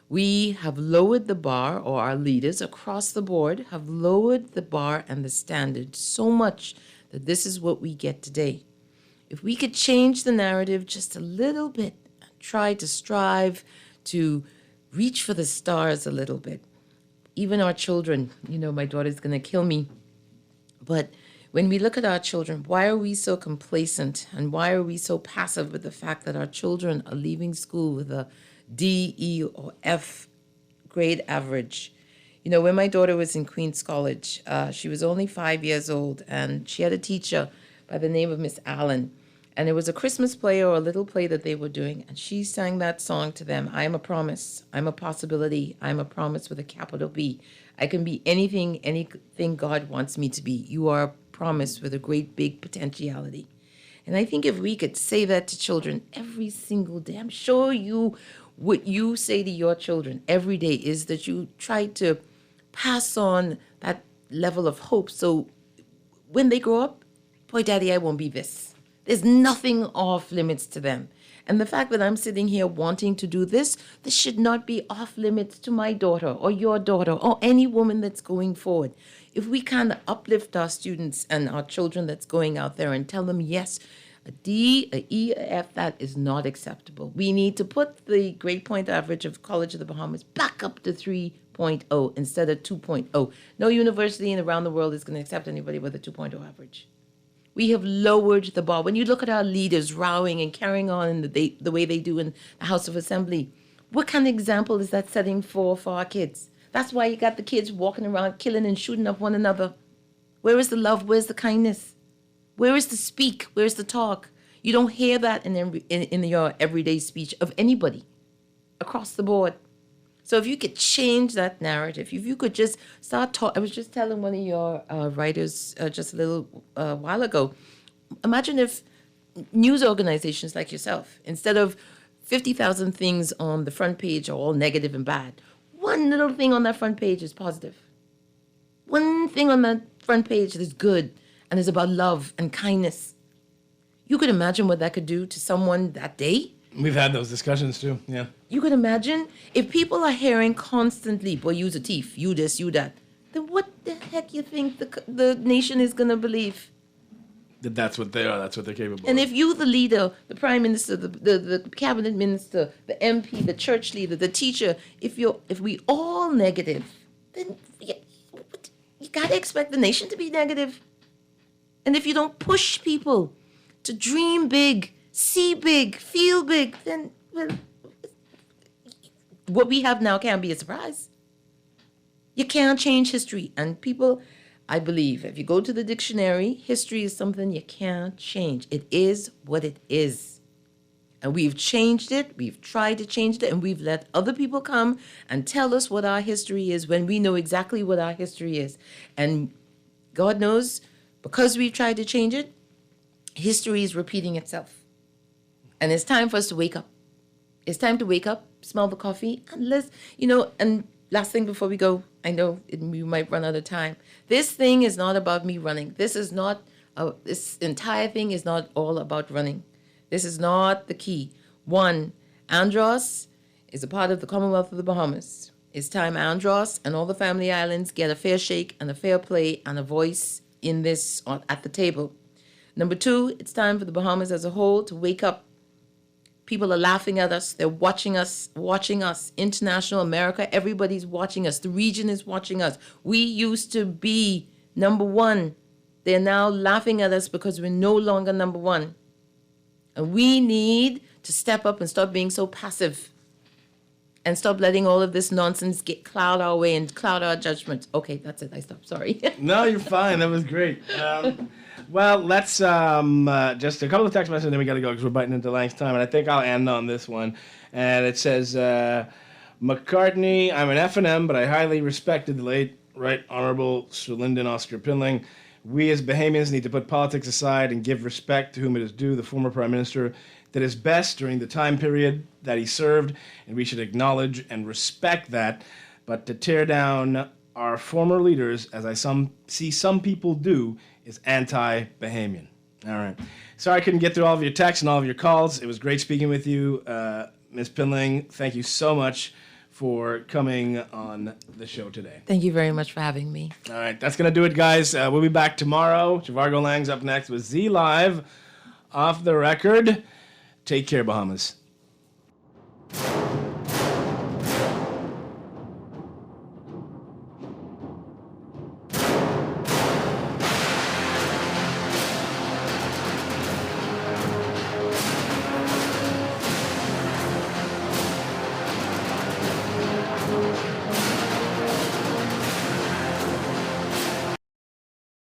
We have lowered the bar, or our leaders across the board have lowered the bar and the standard so much that this is what we get today. If we could change the narrative just a little bit, and try to strive to reach for the stars a little bit. Even our children, my daughter's going to kill me. But when we look at our children, why are we so complacent and why are we so passive with the fact that our children are leaving school with a D, E, or F grade average? When my daughter was in Queens College, she was only 5 years old and she had a teacher by the name of Miss Allen. And it was a Christmas play or a little play that they were doing. And she sang that song to them. I am a promise. I'm a possibility. I'm a promise with a capital B. I can be anything God wants me to be. You are a promise with a great big potentiality. And I think if we could say that to children every single day, I'm sure what you say to your children every day is that you try to pass on that level of hope. So when they grow up, boy, daddy, I won't be this. There's nothing off limits to them. And the fact that I'm sitting here wanting to do this should not be off limits to my daughter or your daughter or any woman that's going forward. If we kind of uplift our students and our children that's going out there and tell them, yes, a D, a E, a F, that is not acceptable. We need to put the grade point average of College of the Bahamas back up to 3.0 instead of 2.0. No university around the world is going to accept anybody with a 2.0 average. We have lowered the bar. When you look at our leaders rowing and carrying on in the way they do in the House of Assembly, what kind of example is that setting for our kids? That's why you got the kids walking around killing and shooting up one another. Where is the love? Where's the kindness? Where is the speak? Where's the talk? You don't hear that in your everyday speech of anybody across the board. So if you could change that narrative, if you could just start talking. I was just telling one of your writers just a little while ago, imagine if news organizations like yourself, instead of 50,000 things on the front page are all negative and bad, one little thing on that front page is positive. One thing on that front page is good and is about love and kindness. You could imagine what that could do to someone that day. We've had those discussions too, yeah. You could imagine if people are hearing constantly, boy, you's a thief, you this, you that, then what the heck you think the nation is going to believe? That's what they are, that's what they're capable And of. if you, the leader, the prime minister, the cabinet minister, the MP, the church leader, the teacher, if we all negative, then you got to expect the nation to be negative. And if you don't push people to dream big, see big, feel big, then, well, what we have now can't be a surprise. You can't change history. And people, I believe, if you go to the dictionary, history is something you can't change. It is what it is. And we've changed it, we've tried to change it, and we've let other people come and tell us what our history is when we know exactly what our history is. And God knows, because we've tried to change it, history is repeating itself. And it's time for us to wake up. It's time to wake up, smell the coffee, and and last thing before we go, I know we might run out of time. This thing is not about me running. This entire thing is not all about running. This is not the key. One, Andros is a part of the Commonwealth of the Bahamas. It's time Andros and all the family islands get a fair shake and a fair play and a voice in this at the table. Number two, it's time for the Bahamas as a whole to wake up. People are laughing at us. They're watching us. International America, everybody's watching us. The region is watching us. We used to be number one. They're now laughing at us because we're no longer number one. And we need to step up and stop being so passive and stop letting all of this nonsense cloud our way and cloud our judgment. Okay, that's it. I stopped. Sorry. No, you're fine. That was great. Well, let's just a couple of text messages, and then we got to go because we're biting into Lang's time. And I think I'll end on this one. And it says, McCartney, I'm an F&M, but I highly respected the late Right Honorable Sir Lyndon Oscar Pinling. We as Bahamians need to put politics aside and give respect to whom it is due. The former Prime Minister did his best during the time period that he served, and we should acknowledge and respect that. But to tear down our former leaders, as I see some people do, is anti-Bahamian. All right. Sorry I couldn't get through all of your texts and all of your calls. It was great speaking with you. Ms. Pinling, thank you so much for coming on the show today. Thank you very much for having me. All right. That's going to do it, guys. We'll be back tomorrow. Javargo Lang's up next with Z Live, Off the Record. Take care, Bahamas.